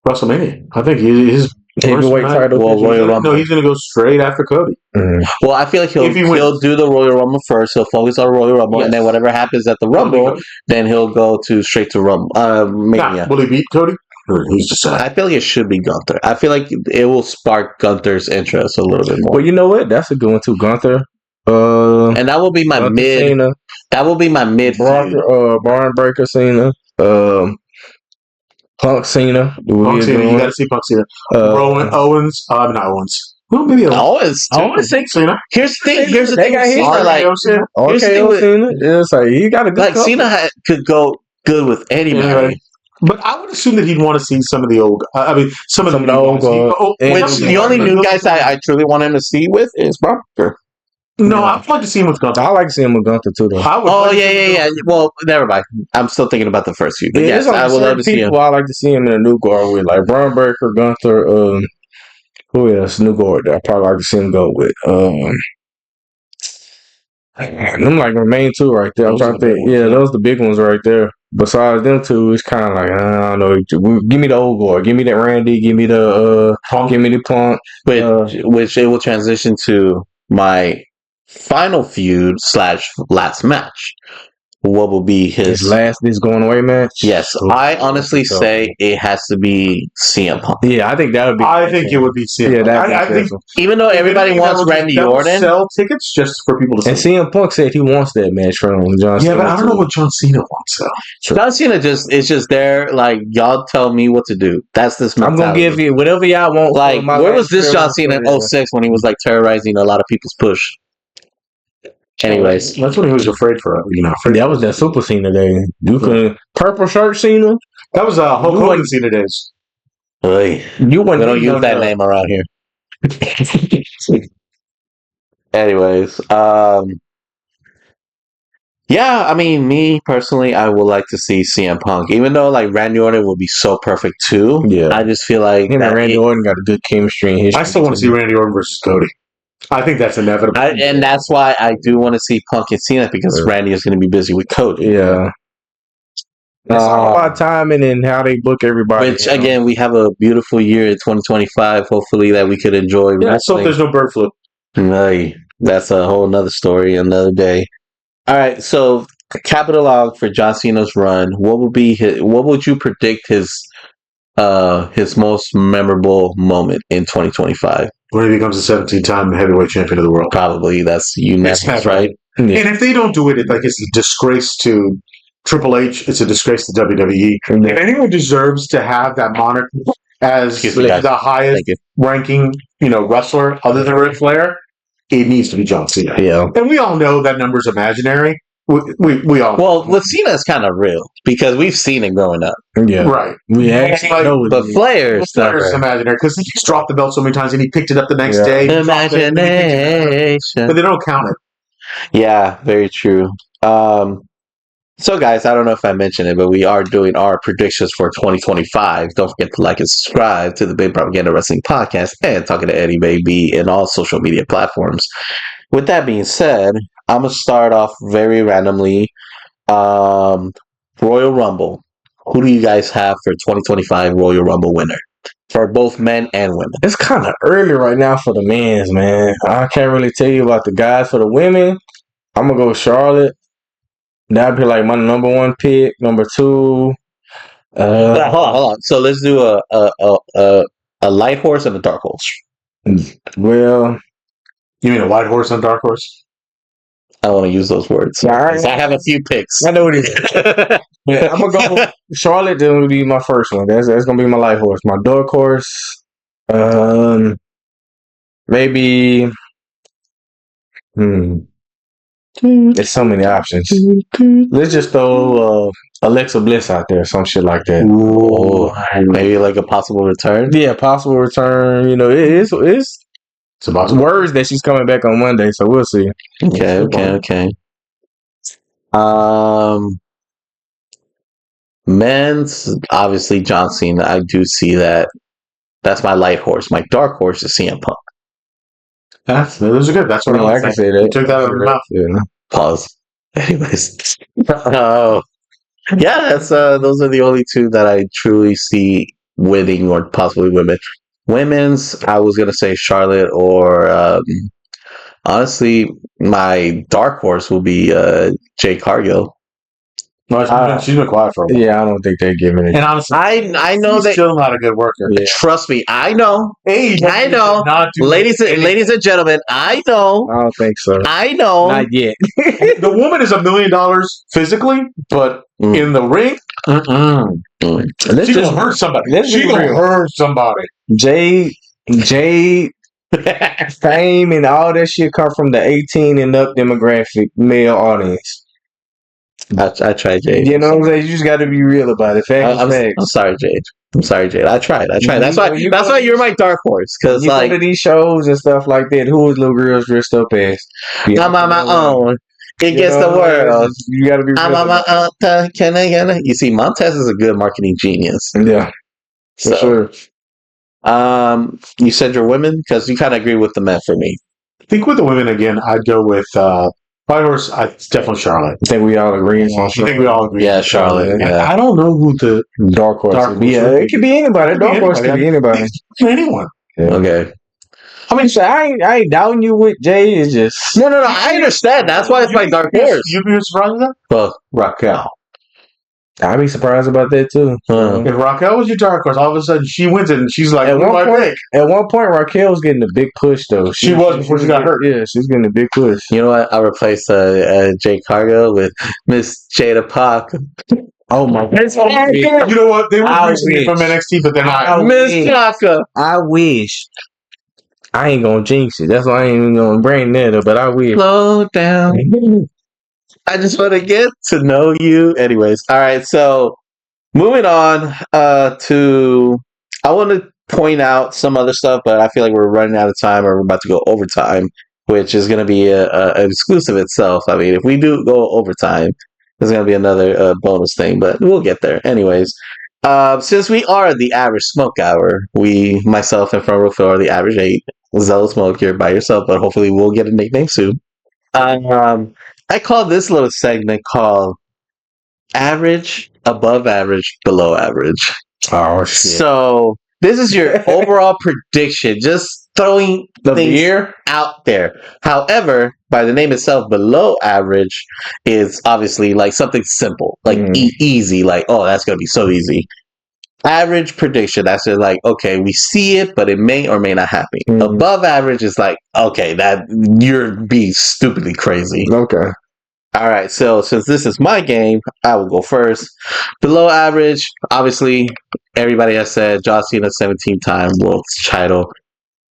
WrestleMania. I think his heavyweight title. Royal Rumble. No, he's going to go straight after Cody. Mm-hmm. Well, I feel like he'll do the Royal Rumble first. He'll focus on Royal Rumble, Yes. and then whatever happens at the Rumble, then he'll go straight to Rumble. Mania. Will he beat Cody? Or he's just I feel like it should be Gunther. I feel like it will spark Gunther's interest a little bit more. Well, you know what? That's a good one too, Gunther. And that will be my Gunther mid. Cena. That will be my mid. Barn Breaker Cena. Punk Cena. You got to see Punk Cena. Rowan Owens. Not Owens. Well, maybe Owens. Owens. Cena. Here's the thing. Here's the thing. RKO Cena. It's like he got a good. Like Cena could go good with anybody. But I would assume that he'd want to see some of the old. Some of the old. Which the only new guys I truly want him to see with is Barker. No, I'd like to see him with Gunther. I like to see him with Gunther too, though. Yeah. Well, never mind. I'm still thinking about the first few. But yes, I would love to see him. I like to see him in a new guard with, like Braun Breaker, Gunther. Who else? New guard that I probably like to see him go with. Them like my main two right there. I'm trying to think. Yeah, those the big ones right there. Besides them two, it's kind of like I don't know. Give me the old guard. Give me that Randy. Give me the Give me the Punk. Which it will transition to my final feud / last match. What will be his this going away match? Yes, I honestly say it has to be CM Punk. Yeah, I think that would be. I think it would be CM Punk. I think even though everybody wants Randy Orton, sell tickets just for people to see. And CM Punk said he wants that match from John Cena. Yeah, but I don't know what John Cena wants though. John Cena is just there. Like y'all tell me what to do. That's this. I'm gonna give you whatever y'all want. Like where was this John Cena in 06 when he was like terrorizing a lot of people's push? Anyways, that's when he was afraid for that was that Super Cena day. You could purple shirt Cena. That was Hulk Hogan Cena days. We don't use that name around here. Anyways, yeah, I mean, me personally, I would like to see CM Punk, even though like Randy Orton would be so perfect too. Yeah, I just feel like Randy Orton got a good chemistry in history. I still want to see Randy Orton versus Cody. I think that's inevitable. And that's why I do want to see Punk and Cena because Randy is going to be busy with Cody. Yeah. It's all about timing and how they book everybody. Which, again, we have a beautiful year in 2025. Hopefully that we could enjoy wrestling. So there's no bird flu. Hey, that's a whole nother story, another day. All right, so capital log for John Cena's run. What would you predict his most memorable moment in 2025? When he becomes a 17-time heavyweight champion of the world. Probably. That's unanimous, right? Yeah. And if they don't do it, it's a disgrace to Triple H. It's a disgrace to WWE. Yeah. If anyone deserves to have that moniker as the highest ranking, wrestler other than Ric Flair, it needs to be John Cena. Yeah. And we all know that number's imaginary. We all well, with Cena is kind of real because we've seen it growing up. Yeah, right. We actually know, but Flair's imaginary because he just dropped the belt so many times and he picked it up the next day. Imagination, but they don't count it. Yeah, very true. So, guys, I don't know if I mentioned it, but we are doing our predictions for 2025. Don't forget to like and subscribe to the Big Propaganda Wrestling Podcast and Talking to Eddy BAYBEE in all social media platforms. With that being said, I'm going to start off very randomly. Royal Rumble. Who do you guys have for 2025 Royal Rumble winner for both men and women? It's kind of early right now for the men's, man. I can't really tell you about the guys. For the women, I'm gonna go with Charlotte. That'd be like my number one pick. Number two, Hold on. So let's do a light horse and a dark horse. well, You mean a white horse and dark horse? I don't want to use those words. Yeah, 'Cause I have a few picks. I know what it is. But I'm gonna go Charlotte. Then will be my first one. That's gonna be my light horse. My dark horse, maybe. There's so many options. Let's just throw Alexa Bliss out there, some shit like that. Ooh, maybe like a possible return. Yeah, possible return. You know, it's about words that she's coming back on Monday, so we'll see. Okay. Men's obviously John Cena. I do see that. That's my light horse. My dark horse is CM Punk. Those are good. That's what I can say that. You took that out of your mouth. Yeah. Pause. Anyways, oh yeah, that's those are the only two that I truly see winning or possibly women. Women's, I was gonna say Charlotte or honestly, my dark horse will be Jay Cargill. No, she's been quiet for a while. Yeah, I don't think they're giving it. And honestly, I know she's that. still not a good worker. Yeah. Trust me, I know. Hey, I know. Ladies and gentlemen, I know. I don't think so. I know. Not yet. The woman is $1 million physically, but in the ring, Let's she just gonna hurt somebody. let's She be gonna real. hurt somebody. Jay fame and all that shit come from the 18 and up demographic male audience. I tried, Jade. You know what I'm saying? You just got to be real about it. Facts, I'm facts. sorry, Jade. I tried. That's why You that's go why to- you're my dark horse. Because You like go to these shows and stuff like that. Who is little girls dressed up as? I'm on my own against the world. You got to be real. I'm on my own. Can I? You see, Montez is a good marketing genius. Yeah, for So, sure. you said your women because you kind of agree with the men for me. I think with the women again, I'd go with white horse. It's definitely Charlotte. I think we all agree on I think we all agree. Yeah, Charlotte. Yeah. I don't know who the dark horse. Dark horse Yeah, would be. it could be anybody. Dark horse could be anybody. anyone. Okay. I mean, so I ain't doubting you with Jay. It's just No. I understand. That's why it's my dark horse. You'd be surprised with that? Well, Raquel. I'd be surprised about that too. If Raquel was your dark horse, all of a sudden she wins it and she's like, At "What do one I point, pick?" At one point, Raquel was getting a big push though. She was before she got hurt. Yeah, she's getting a big push. you know what? I'll replace Jay Cargill with Miss Jada Park. Oh my god! You know what? They were I recently wish. from NXT, but they're not. I Miss wish. Chaka. I wish. I ain't gonna jinx it. That's why I ain't even gonna bring that up. But I wish. Slow down. I just want to get to know you. Anyways, all right. So moving on to, I want to point out some other stuff, but I feel like we're running out of time, or we're about to go overtime, which is going to be an exclusive itself. I mean, if we do go overtime, there's going to be another bonus thing, but we'll get there. Anyways, since we are the average smoke hour, myself and Front Row Phil are the average 8. Zealous Smoke, you're by yourself, but hopefully we'll get a nickname soon. I call this little segment called Average, Above Average, Below Average. Oh shit! So this is your overall prediction, just throwing The things beer? out there. However, by the name itself, below average is obviously like something simple, like easy, like, oh, that's going to be so easy. Average prediction, that's just like, okay, we see it, but it may or may not happen. Above average is like, okay, that you're being stupidly crazy. Okay. All right, so since this is my game, I will go first. Below average, obviously, everybody has said John Cena 17-time world title.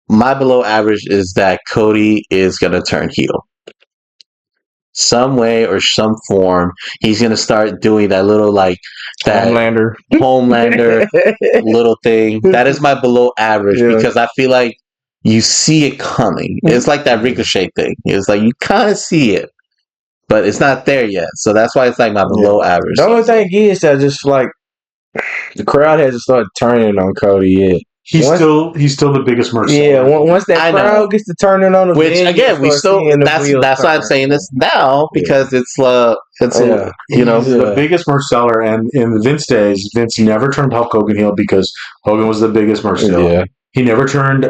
My below average is that Cody is going to turn heel. Some way or some form, he's going to start doing that little, like, that Homelander little thing. That is my below average because I feel like you see it coming. It's like that Ricochet thing. It's like you kind of see it, but it's not there yet. So that's why it's like my below average. The only thing is that just like the crowd hasn't started turning on Cody yet. he's still the biggest merc Yeah, seller. once that I know. crowd gets to turning on the Which Vince, again, we you start still seeing the that's wheels why I'm turn. saying this now because it's Yeah. you know, He's the biggest merch seller, and in the Vince days, Vince never turned Hulk Hogan heel because Hogan was the biggest merch seller. Yeah. He never turned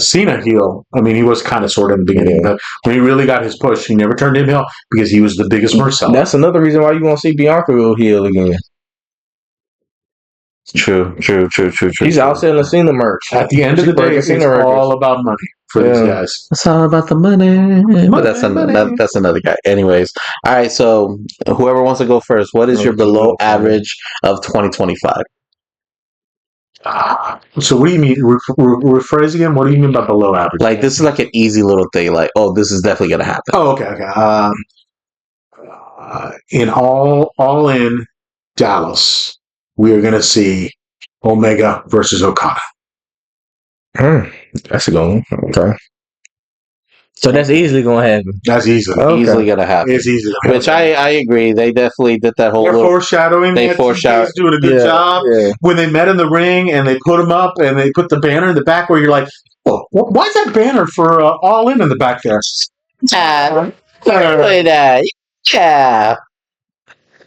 Cena heel. I mean, he was kind of sort of in the beginning, but when he really got his push, he never turned him heel because he was the biggest merch seller. That's another reason why you won't see Bianca go heel again. True. He's out selling Cena merch. At the end of the day, it's all about money for these guys. It's all about the money. But that's another guy. Anyways, all right. So whoever wants to go first, what is your below average of 2025? So what do you mean? Rephrase again. What do you mean by below average? Like this is like an easy little thing. Like, oh, this is definitely gonna happen. Oh, okay. In all in Dallas, we are going to see Omega versus Okada. That's a good one. Okay. So that's easily going to happen. That's easily gonna happen. It's easy. Which I agree. They definitely did that whole They're foreshadowing. They foreshadowed. doing a good job. Yeah. When they met in the ring and they put him up and they put the banner in the back where you're like, oh, why's that banner for All In the back there?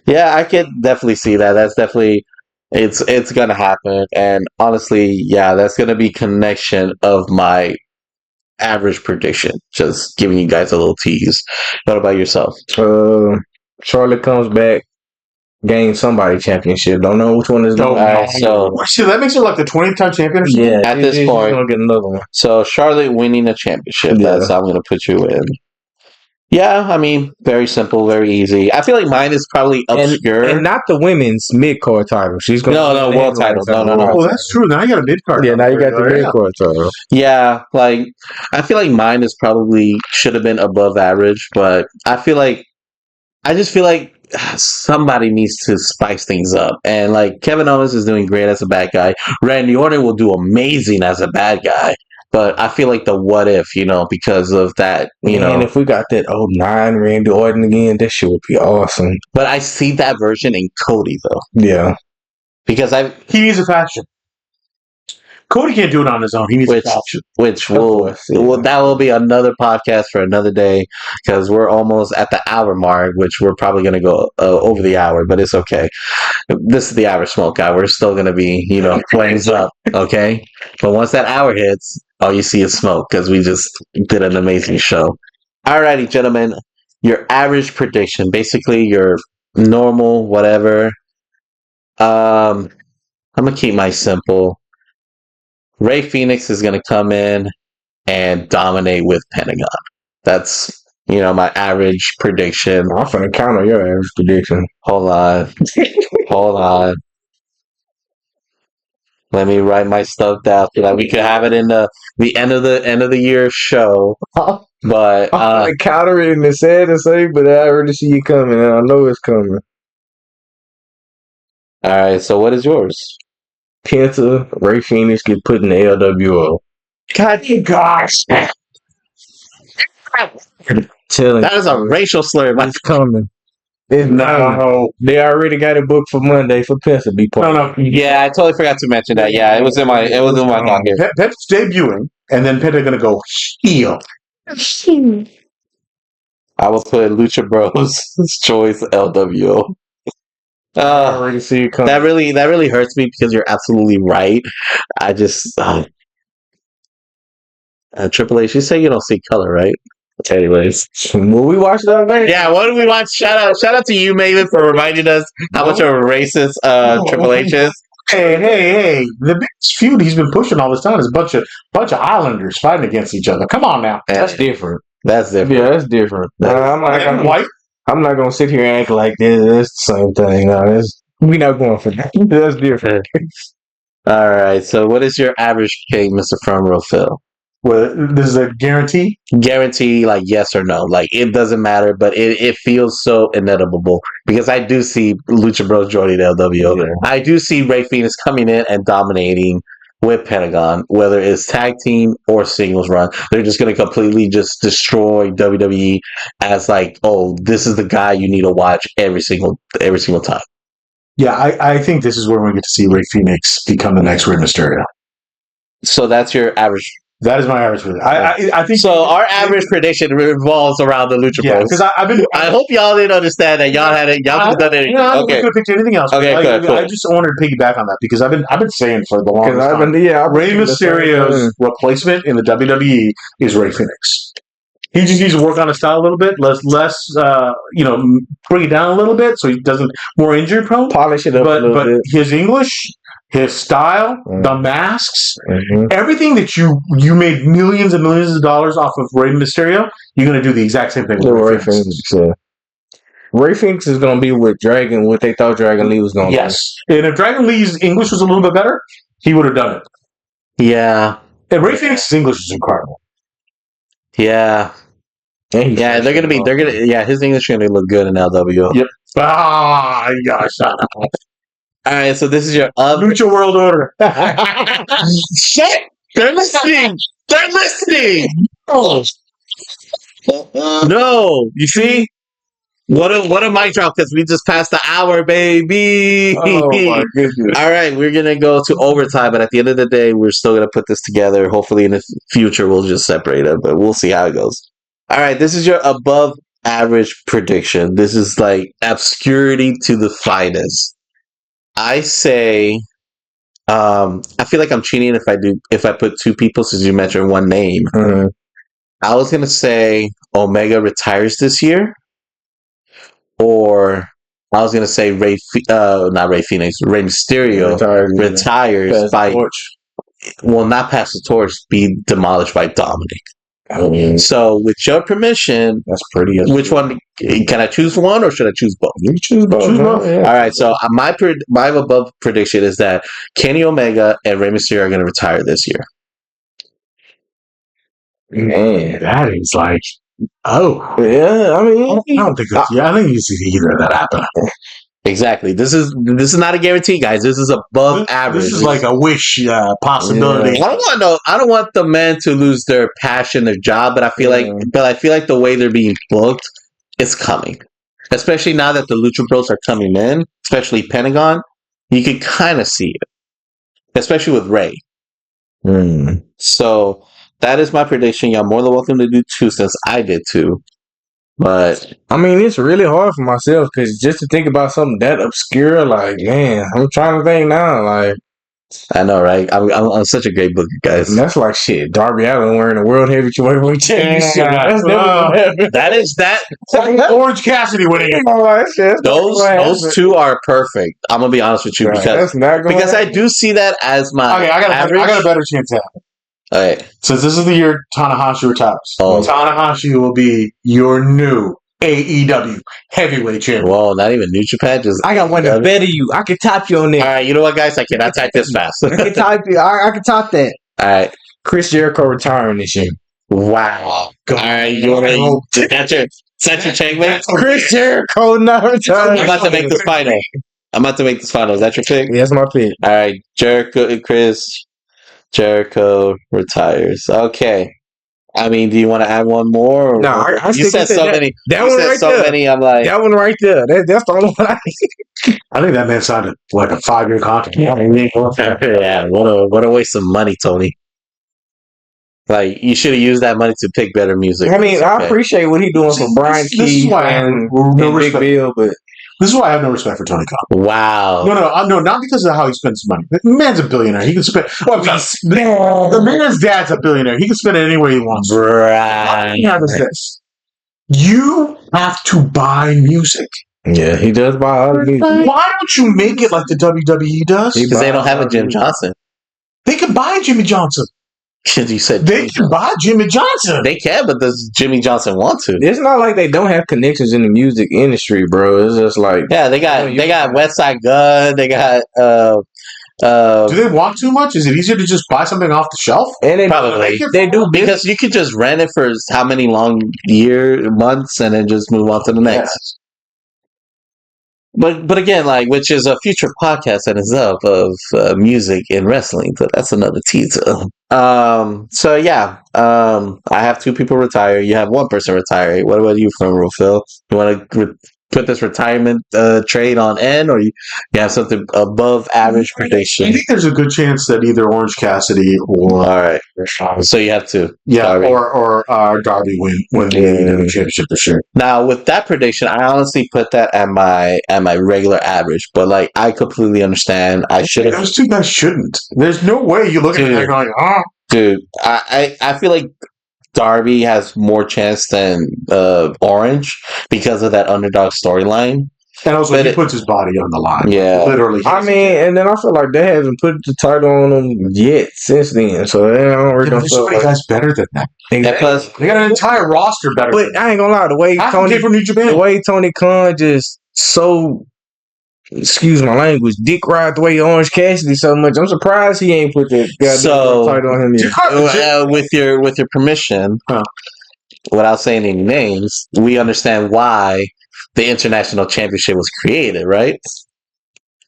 Yeah, I could definitely see that. That's definitely it's gonna happen. And honestly, yeah, that's gonna be connection of my average prediction. Just giving you guys a little tease. What about yourself? Charlotte comes back, gains somebody championship. Don't know which one is going. So that makes her like the 20th time champion. Yeah, at this point, gonna get another one. So Charlotte winning a championship. Yeah. That's how I'm gonna put you in. Yeah, I mean, very simple, very easy. I feel like mine is probably obscure. And not the women's mid-card title. She's going No, world title. No. Oh, that's true. Now you got a mid-card. Yeah, now you got the mid-card title. Yeah, like, I feel like mine is probably should have been above average, but I just feel like somebody needs to spice things up. And, like, Kevin Owens is doing great as a bad guy. Randy Orton will do amazing as a bad guy. But I feel like the what if, because of that, And if we got that 09 Randy Orton again, that shit would be awesome. But I see that version in Cody, though. Yeah. Because he needs a faction. Cody can't do it on his own. He needs a faction. Which that will be another podcast for another day because we're almost at the hour mark, which we're probably going to go over the hour, but it's okay. This is the Hour Smoke Hour. We're still going to be, flames up, okay? But once that hour hits, all you see is smoke because we just did an amazing show. Alrighty, gentlemen, your average prediction, basically your normal, whatever. I'm going to keep mine simple. Ray Phoenix is going to come in and dominate with Pentagon. That's, my average prediction. I'm going to counter your average prediction. Hold on. Let me write my stuff down so that we could have it in the end of the year show. But I'm going to counter it and it's sad to say, but I already see you coming and I know it's coming. All right, so what is yours? Penta, Ray Phoenix get put in the LWO. God, you gosh. That is a racial slur. It's coming. No, they already got it booked for Monday for Penta to be part. No. Yeah, I totally forgot to mention that. Yeah, it was in my pocket. Penta's debuting, and then Penta going to go heel. I will put Lucha Bros Choice LWO. I already see it coming. That really hurts me because you're absolutely right. I just Triple H, you say you don't see color, right? Anyways, will we watch that? Yeah, what did we watch? Shout out to you, Maven, for reminding us how much of a racist Triple H is. Hey! The biggest feud he's been pushing all this time is a bunch of Islanders fighting against each other. Come on now, that's different. Yeah, that's different. I'm not gonna sit here and act like this. It's the same thing. No, we're not going for that. That's different. All right. So, what is your average pick, Mr. Front Row Phil? Well, this is a guarantee. Guarantee, like yes or no. Like it doesn't matter, but it feels so inevitable because I do see Lucha Bros joining LWO. Yeah. I do see Ray Phoenix coming in and dominating with Pentagon, whether it's tag team or singles run. They're just going to completely just destroy WWE as like, oh, this is the guy you need to watch every single time. Yeah, I think this is where we get to see Rey Fenix become the next Rey Mysterio. So that's your average. That is my average for it. I think So our average prediction revolves around the Lucha Yeah, Bros. because I've been. I hope y'all didn't understand that y'all had it. Y'all could have done it. I Okay. could have picked anything else. Okay, but cool. I just wanted to piggyback on that because I've been saying for the longest I've time. been, Rey Mysterio's replacement in the WWE is Rey Fenix. He just needs to work on his style a little bit, less, bring it down a little bit so he doesn't more injury prone. polish it up a little But bit. his English, his style, the masks, Mm-hmm. everything that you made millions and millions of dollars off of Rey Mysterio, you're going to do the exact same thing with Rey Fenix. Ray Fenix is going to be with Dragon, what they thought Dragon Lee was going to Yes. And if Dragon Lee's English was a little bit better, he would have done it. Yeah. And Rey Fenix's English is incredible. Yeah. Yeah, they're gonna be. They're gonna. Yeah, his English is gonna look good in LW. Yep. Ah, gosh. All right, so this is your Lucha World Order. Shit! They're listening. They're listening. Oh. No, you see. What a mic drop because we just passed the hour, baby. Oh my goodness. All right, we're gonna go to overtime, but at the end of the day, we're still gonna put this together. Hopefully, in the future, we'll just separate it, but we'll see how it goes. All right, this is your above average prediction. This is like obscurity to the finest. I say, I feel like I'm cheating if I put two people since you mentioned one name. Mm-hmm. I was gonna say Omega retires this year, or I was gonna say not Rey Fenix, Rey Mysterio retires by not pass the torch, be demolished by Dominic. So, with your permission, That's pretty. which one can I choose one, or should I choose both? You choose both. Choose both. Yeah. All right. So my above prediction is that Kenny Omega and Rey Mysterio are going to retire this year. Man, That is like, oh. yeah. I mean, I don't think that's, I think you see either of that happen. Exactly. This is not a guarantee, guys. This is above average. This is like a wish possibility. I don't want the men to lose their passion, their job, but I feel like the way they're being booked, it's coming. Especially now that the Lucha Bros are coming in, especially Pentagon, you can kind of see it. Especially with Rey. So that is my prediction. Y'all more than welcome to do two since I did two. But I mean, it's really hard for myself because just to think about something that obscure, like, man, I'm trying to think now. Like, I know, right? I'm such a great booker, guys. and that's like shit. Darby Allin wearing a world heavyweight championship. That's never gonna happen. That is that. Orange Cassidy winning it. Those two are perfect. I'm gonna be honest with you because I do see that as my. Okay, I got a better chance at it. All right. Since this is the year Tanahashi retires, Oh. Tanahashi will be your new AEW heavyweight champion. Well, not even New Japan. Just I got one to better you. I can top you on all that. right. You know what, guys? I cannot type this fast. I can top you. I can top that. All right. Chris Jericho retiring this year. Wow. All right. You already that's your checkmate. Chris Jericho not retiring. I'm about to make this final. Is that your pick? Yeah, that's my pick. All right. Jericho retires. Okay. I mean, do you want to add one more? No, I you said so many. That You one said right so there. many. I'm like, That one right there. That's the only one I I think that man signed like a 5-year contract. yeah. What a waste of money, Tony. Like you should have used that money to pick better music. I mean, It's I okay. appreciate what he's doing for Brian This is Keith why I have and no Big respect. Bill, but This is why I have no respect for Tony Khan. Wow. No, not because of how he spends money. The man's a billionaire. He can spend. The man's dad's a billionaire. He can spend it any way he wants. Right. How does this? You have to buy music. yeah, he does buy other music. Why don't you make it like the WWE does? Because they don't have a Jim Johnson. They can buy Jimmy Johnson. Because you said They can buy Jimmy Johnson. they can, but does Jimmy Johnson want to? It's not like they don't have connections in the music industry, bro. It's just like Yeah, they got West Side Gun. They got Do they want too much? Is it easier to just buy something off the shelf? and they probably they do because you could just rent it for how many long months and then just move on to the next. But again, like which is a future podcast in itself of music and wrestling, but that's another teaser. So yeah, I have two people retire. You have one person retire. What about you, from Phil? You want to put this retirement trade on end, or you have something above average I prediction? think there's a good chance that either Orange Cassidy or All right, so you have to. Darby. or Darby win the AEW championship this year. Now with that prediction, I honestly put that at my regular average, but like I completely understand. I should have. Those two guys shouldn't. There's no way you look at it and going, Dude, I feel like Darby has more chance than Orange because of that underdog storyline. And also, he puts his body on the line. Yeah. Literally. I mean, and then I feel like they haven't put the title on them yet since then. So they don't really there's so many guys better than that. And plus, They got an entire roster better than But I ain't gonna lie, the way Tony Khan just so, excuse my language, dick ride the way Orange Cassidy so much. I'm surprised he ain't put the goddamn title on him yet. With your permission, without saying any names, we understand why the international championship was created, right?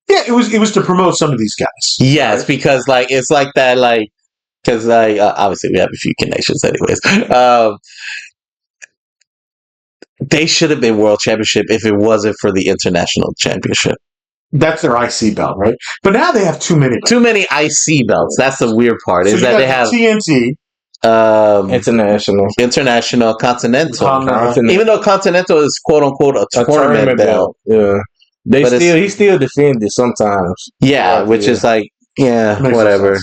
Yeah, it was to promote some of these guys. Yes, right? because like it's like that, like because like obviously we have a few connections, anyways. They should have been world championship if it wasn't for the international championship. That's their IC belt, right? But now they have too many IC belts. That's the weird part. So is that they have TNT, international, continental. Even though continental is quote unquote a tournament belt. Yeah. He still defended sometimes. Yeah, which is like whatever.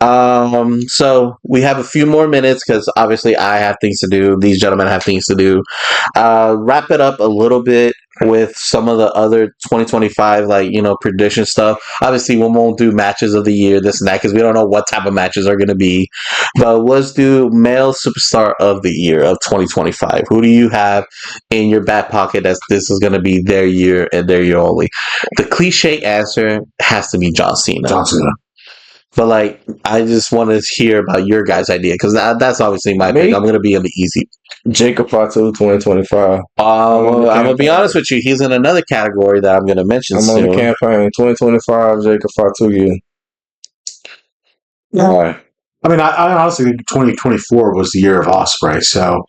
So we have a few more minutes because obviously I have things to do. These gentlemen have things to do. Wrap it up a little bit with some of the other 2025, prediction stuff. Obviously, we won't do matches of the year, this and that, because we don't know what type of matches are going to be. But let's do male superstar of the year of 2025. Who do you have in your back pocket that this is going to be their year and their year only? The cliche answer has to be John Cena. But I just want to hear about your guys' idea because that's obviously my pick. I'm going to be in the easy. Jacob Fatu 2025. I'm going to be honest with you. He's in another category that I'm going to mention I'm soon. on the campaign 2025. Jacob Fatu year. All right. I mean, I honestly think 2024 was the year of Ospreay. So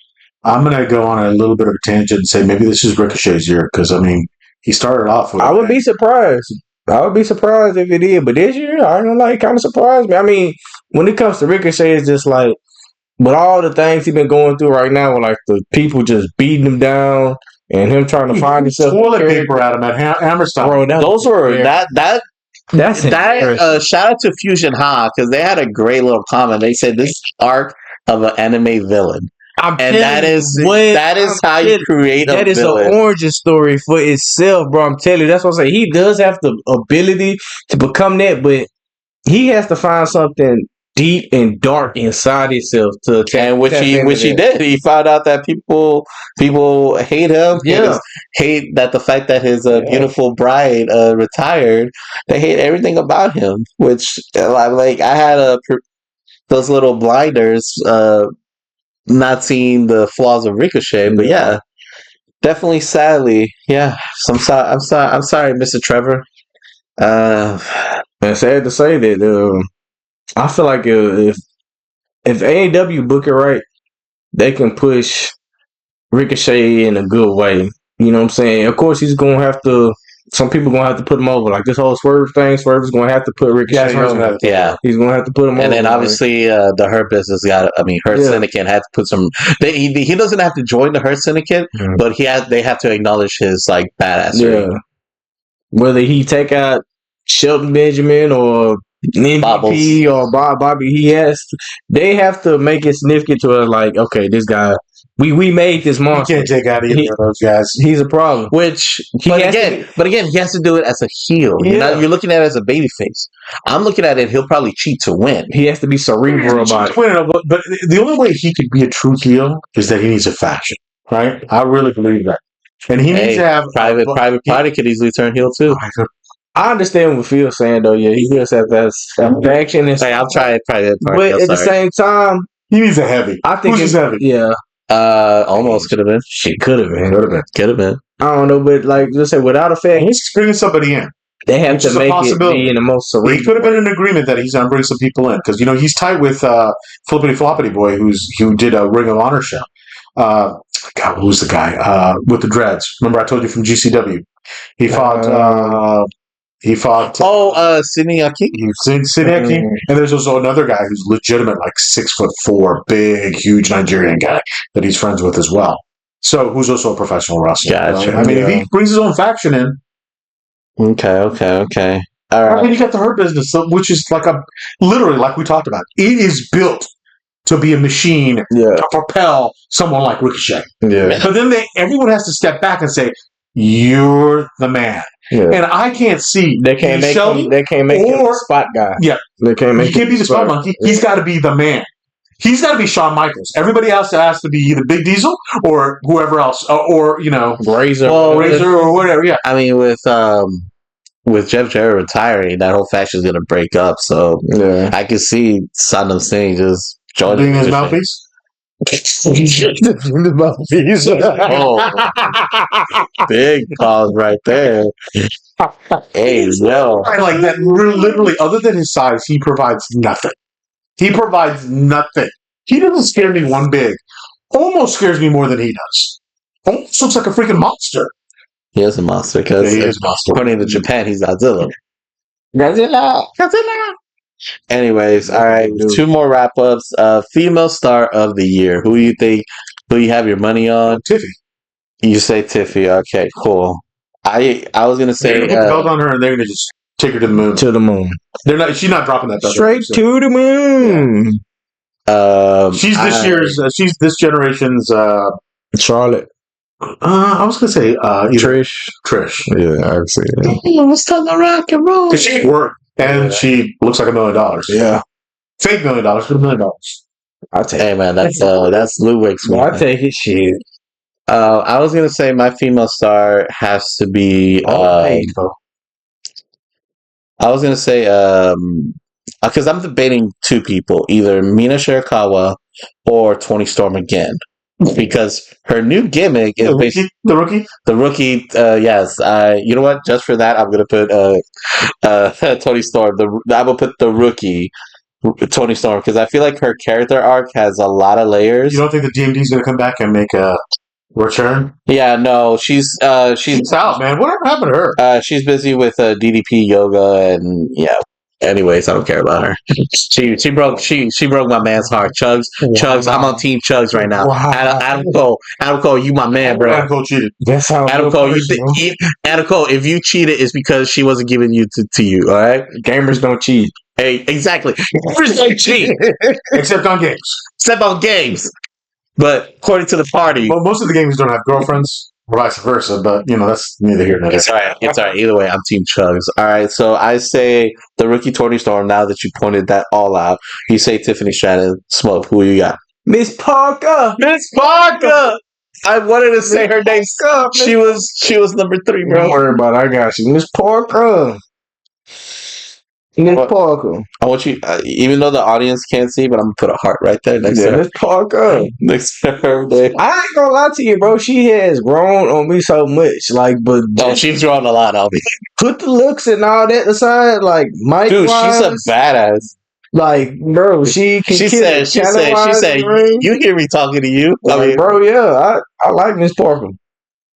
I'm going to go on a little bit of a tangent and say maybe this is Ricochet's year because, I mean, he started off with... I would be surprised. If it did, but this year, I don't know, it kind of surprised me. I mean, when it comes to Ricochet, it's just like, with all the things he's been going through right now, with the people just beating him down and him trying to find himself. Toilet paper at him at Hammerstein. Bro, those were shout out to Fusion Ha because they had a great little comment. They said this arc of an anime villain. That is how you create a villain. That is an origin story for itself, bro. I'm telling you. That's what I'm saying. He does have the ability to become that, but he has to find something deep and dark inside himself to attack. And which he did. He found out that people hate him. Yeah. Hate that the fact that his beautiful bride retired. They hate everything about him. Which I had those little blinders. Not seeing the flaws of Ricochet, but definitely, sadly, I'm sorry, Mr. Trevor. It's sad to say that I feel like if AEW book it right, they can push Ricochet in a good way. You know what I'm saying? Of course, he's gonna have to. Some people gonna have to put him over, like this whole Swerve thing. Swerve is gonna have to put Ricochet over. He's gonna have to put him over. And then obviously the Hurt Business Hurt Syndicate had to put some. He doesn't have to join the Hurt Syndicate, but they have to acknowledge his badassery. Yeah. Whether he take out Shelton Benjamin or MVP or Bobby, they have to make it significant to us. Like, okay, this guy. We made this monster. You can't take out either of those guys. He's a problem. But again, he has to do it as a heel. Yeah. You're looking at it as a babyface. I'm looking at it. He'll probably cheat to win. He has to be cerebral about it. But the only way he could be a true heel is that he needs a faction, right? I really believe that. And he needs to have private party could easily turn heel too. I understand what Phil's saying though. Yeah, he does have that faction. I'll try private party. But at the same time, he needs a heavy. I think it's heavy. Yeah. Almost could have been. She could have been. Could have been. I don't know, but just say without a fact, he's bringing somebody in. They have to make it be in the most cerebral. He could have been in agreement that he's going to bring some people in because he's tight with Flippity Floppity Boy, who did a Ring of Honor show. God, who was the guy with the dreads? Remember, I told you from GCW. He fought. Sidney Aki. You've seen Sideki, and there's also another guy who's legitimate, like 6'4", big, huge Nigerian guy that he's friends with as well. So, who's also a professional wrestler. Gotcha. Right? I mean, if he brings his own faction in, Okay. All right. I mean, you got the Hurt Business, which is literally, like we talked about, it is built to be a machine to propel someone like Ricochet. Yeah. But then everyone has to step back and say, "You're the man." Yeah. And I can't see. They can't make him a spot guy. Yeah. They can't make He can't be the spot monkey. Yeah. He's got to be the man. He's got to be Shawn Michaels. Everybody else has to be either Big Diesel or whoever else, or Razor, or whatever. Yeah. I mean, with Jeff Jarrett retiring, that whole faction's gonna break up. So I can see Saddam Singh just joining his mouthpiece. The mouthpiece. Big pause right there. Hey, no. Like that. Literally, other than his size, he provides nothing. He provides nothing. He doesn't scare me one bit. Almost scares me more than he does. Almost looks like a freaking monster. He is a monster because according to Japan, he's Godzilla. Godzilla. Anyways, all right. 2 more wrap ups. Female star of the year. Who you have your money on? Tiffy. You say Tiffy. Okay, cool. I was gonna say put the belt on her, and they're gonna just take her to the moon. To the moon. They're not. She's not dropping that belt. Straight to the moon. She's this generation's Charlotte. I was gonna say Trish. Yeah, I see it. Let's talk about rock and roll. She worked, and she looks like $1 million. Yeah, fake $1 million, but $1 million. I'll take. Hey man, that's Ludwig's. Well, I take it. Shit. I was gonna say my female star has to be. I was gonna say because I'm debating 2 people, either Mina Shirakawa or Toni Storm again. Because her new gimmick is the rookie. Yes. You know what? Just for that, I'm gonna put Toni Storm. I will put the rookie Toni Storm because I feel like her character arc has a lot of layers. You don't think the DMD is gonna come back and make a return? Yeah, no. She's out, man. Whatever happened to her? She's busy with DDP yoga and Anyways, I don't care about her. She broke my man's heart. Chugs, I'm on Team Chugs right now. Wow. Adam Cole, you my man, bro. Adam Cole cheated. Adam Cole, Adam Cole, if you cheated, it's because she wasn't giving you to you. All right, gamers don't cheat. Hey, exactly. Gamers don't cheat, except on games. But according to the party, well, most of the gamers don't have girlfriends. Or vice versa, but that's neither here nor there. It's all right. Either way, I'm Team Chugs. All right, so I say the rookie Toni Storm. Now that you pointed that all out, you say Tiffany Stratton. Smoke. Who you got? Miss Parker. I wanted to say her name. She was number 3, bro. Don't worry about it. I got you, Miss Parker. Miss Parker. I want you, even though the audience can't see, but I'm gonna put a heart right there next to her. Miss Parker. Next to her. There. I ain't gonna lie to you, bro. She has grown on me so much. She's grown a lot on me. Put the looks and all that aside. Mike. Dude, she's a badass. Bro, she said, you hear me talking to you? Bro, yeah, I like Miss Parker.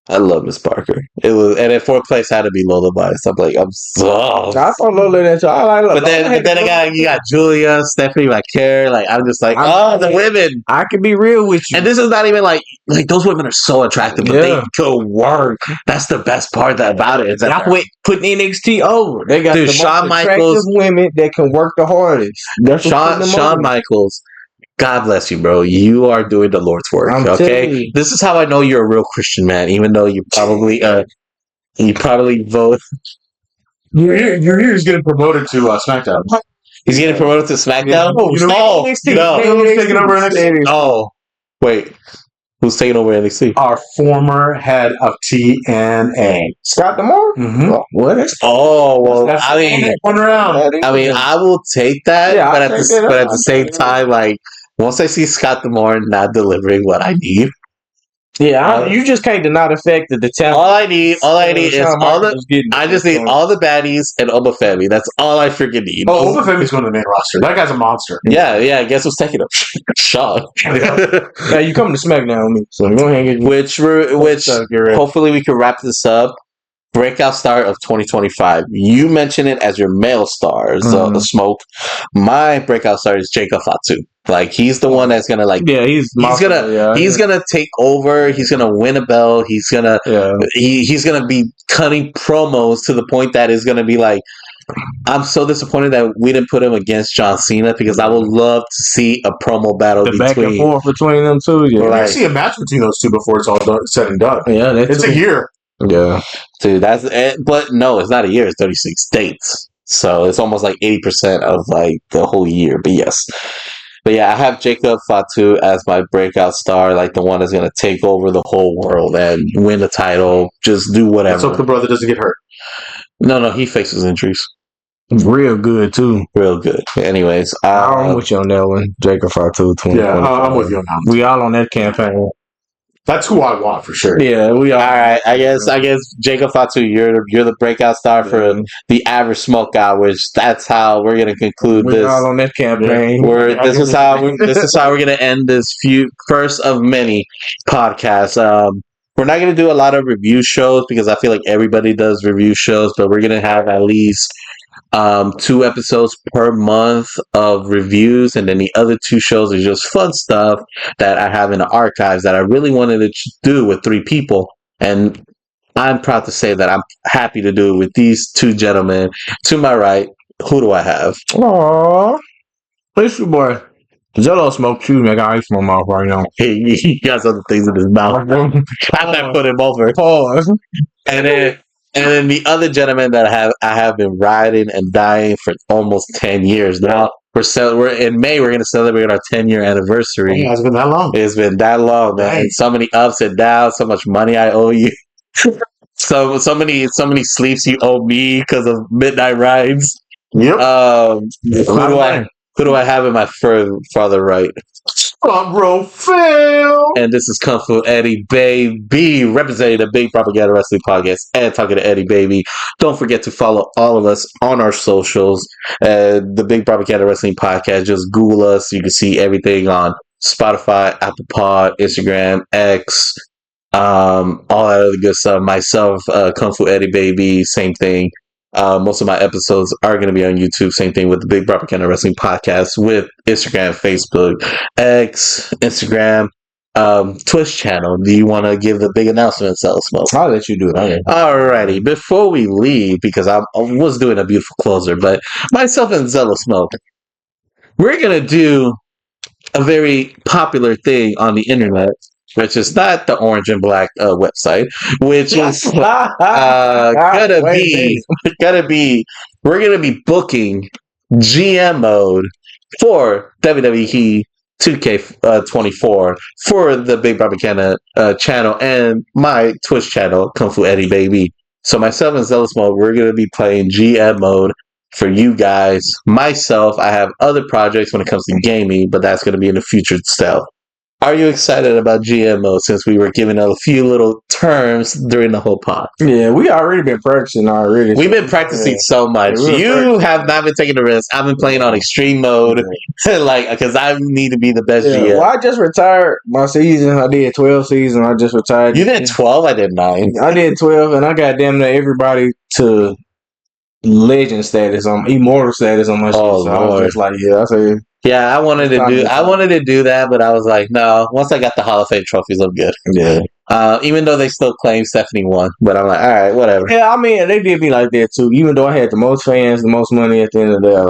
I love Miss Parker. It was, and at 4th place had to be Lola Bice. I'm like, I thought Lola that too. I like Lola. But then you got Julia, Stephanie McCare. I'm just like, the women. I can be real with you. And this is not even like those women are so attractive, but they go work. That's the best part about it. I quit putting NXT over. They got the Shawn most attractive women that can work the hardest. Shawn Michaels. God bless you, bro. You are doing the Lord's work. Okay, this is how I know you're a real Christian man. Even though you probably vote. You're here. He's getting promoted to SmackDown. He's getting promoted to SmackDown. No. Who's taking over NXT? Oh, wait. Who's taking over NXT? Our former head of TNA, Scott D'Amore. Mm-hmm. What? Oh well, I mean, one round. I will take that, but at the same time, once I see Scott D'Amore not delivering what I need, Yeah, you just can't deny the fact that the talent. All I need is Shawn all Michaels the. was getting I it. just need all the baddies and Obafemi. That's all I freaking need. Oh, Obafemi's going to the main roster. That guy's a monster. Yeah. Guess who's taking him? Shaw. Now you come to SmackDown with me, so go ahead and get which hopefully we can wrap this up. Breakout star of 2025. You mentioned it as your male star, the Smoke. My breakout star is Jacob Fatu. Like he's the one that's gonna he's gonna take over. He's gonna win a belt. He's gonna he's gonna be cutting promos to the point that is gonna be like, I'm so disappointed that we didn't put him against John Cena because I would love to see a promo battle back and forth between them two. Yeah, I see a match between those two before it's all said and done. Yeah, it's a year. Yeah, dude, but no, it's not a year. It's 36 dates, so it's almost like 80% of like the whole year. But yes, I have Jacob Fatu as my breakout star, like the one that's gonna take over the whole world and win the title. Just do whatever. Let's hope the brother doesn't get hurt. No, he faces injuries. Real good too. Real good. Anyways, I'm with you on that one, Jacob Fatu. Yeah, I'm with you on that one. We all on that campaign. That's who I want for sure. Yeah, we are. All right, I guess Jacob Fatu, you're the breakout star for the average smoke out, which that's how we're gonna conclude this. We're all on that campaign. This is how we're gonna end this first of many podcasts. We're not gonna do a lot of review shows because I feel like everybody does review shows, but we're gonna have at least 2 episodes per month of reviews, and then the other 2 shows are just fun stuff that I have in the archives that I really wanted to do with 3 people, and I'm proud to say that I'm happy to do it with these 2 gentlemen. To my right, who do I have? Aww, it's your boy Jello Smoke. Excuse me, I got ice in my mouth right now. He got other things in his mouth. I have to put him over. Pause. And then the other gentleman that I have been riding and dying for almost 10 years now. We're in May. We're going to celebrate our 10-year anniversary. Yeah, it's been that long. It's been that long, man. And so many ups and downs. So much money I owe you. so many sleeps you owe me because of midnight rides. Yep. Who do I have in my farther right? Bro, Phil. And this is Kung Fu Eddy Baby, representing the Big Propaganda Wrestling Podcast and talking to Eddy Baby. Don't forget to follow all of us on our socials. The Big Propaganda Wrestling Podcast. Just Google us. You can see everything on Spotify, Apple Pod, Instagram, X, all that other good stuff. Myself, Kung Fu Eddy Baby, same thing. Most of my episodes are going to be on YouTube. Same thing with the Big Propaganda Wrestling Podcast with Instagram, Facebook, X, Instagram, Twitch channel. Do you want to give the big announcement, Smoke? I'll let you do it. Okay. Alrighty. Before we leave, because I was doing a beautiful closer, but myself and Zello Smoke, we're going to do a very popular thing on the internet, which is not the Orange and Black website, which is we're gonna be booking GM mode for WWE 2K24 for the Big Propaganda channel and my Twitch channel, Kung Fu Eddy Baby. So myself and Zealous Mode, we're gonna be playing GM mode for you guys. Myself, I have other projects when it comes to gaming, but that's gonna be in the future still. Are you excited about GMO since we were giving a few little terms during the whole pod? Yeah, we already been practicing already. We've been practicing so much. You have not been taking the risk. I've been playing on extreme mode, because I need to be the best GM. Well, I just retired my season. I did 12 seasons. I just retired. You did 12? I did 9. I did 12, and I got damn near everybody to legend status, immortal status on my shit. So I was just like, I say. Yeah, I wanted to do that, but I was like, no. Once I got the Hall of Fame trophies, I'm good. Yeah. Even though they still claim Stephanie won, but I'm like, all right, whatever. Yeah, I mean, they did me like that too. Even though I had the most fans, the most money at the end of the day. All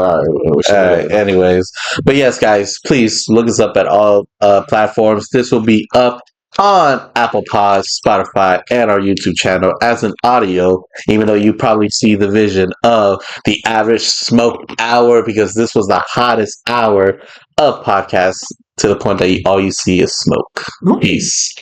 right. Anyways, but yes, guys, please look us up at all platforms. This will be up on Apple Pods, Spotify, and our YouTube channel as an audio, even though you probably see the vision of the average smoke hour, because this was the hottest hour of podcasts to the point that all you see is smoke. Peace.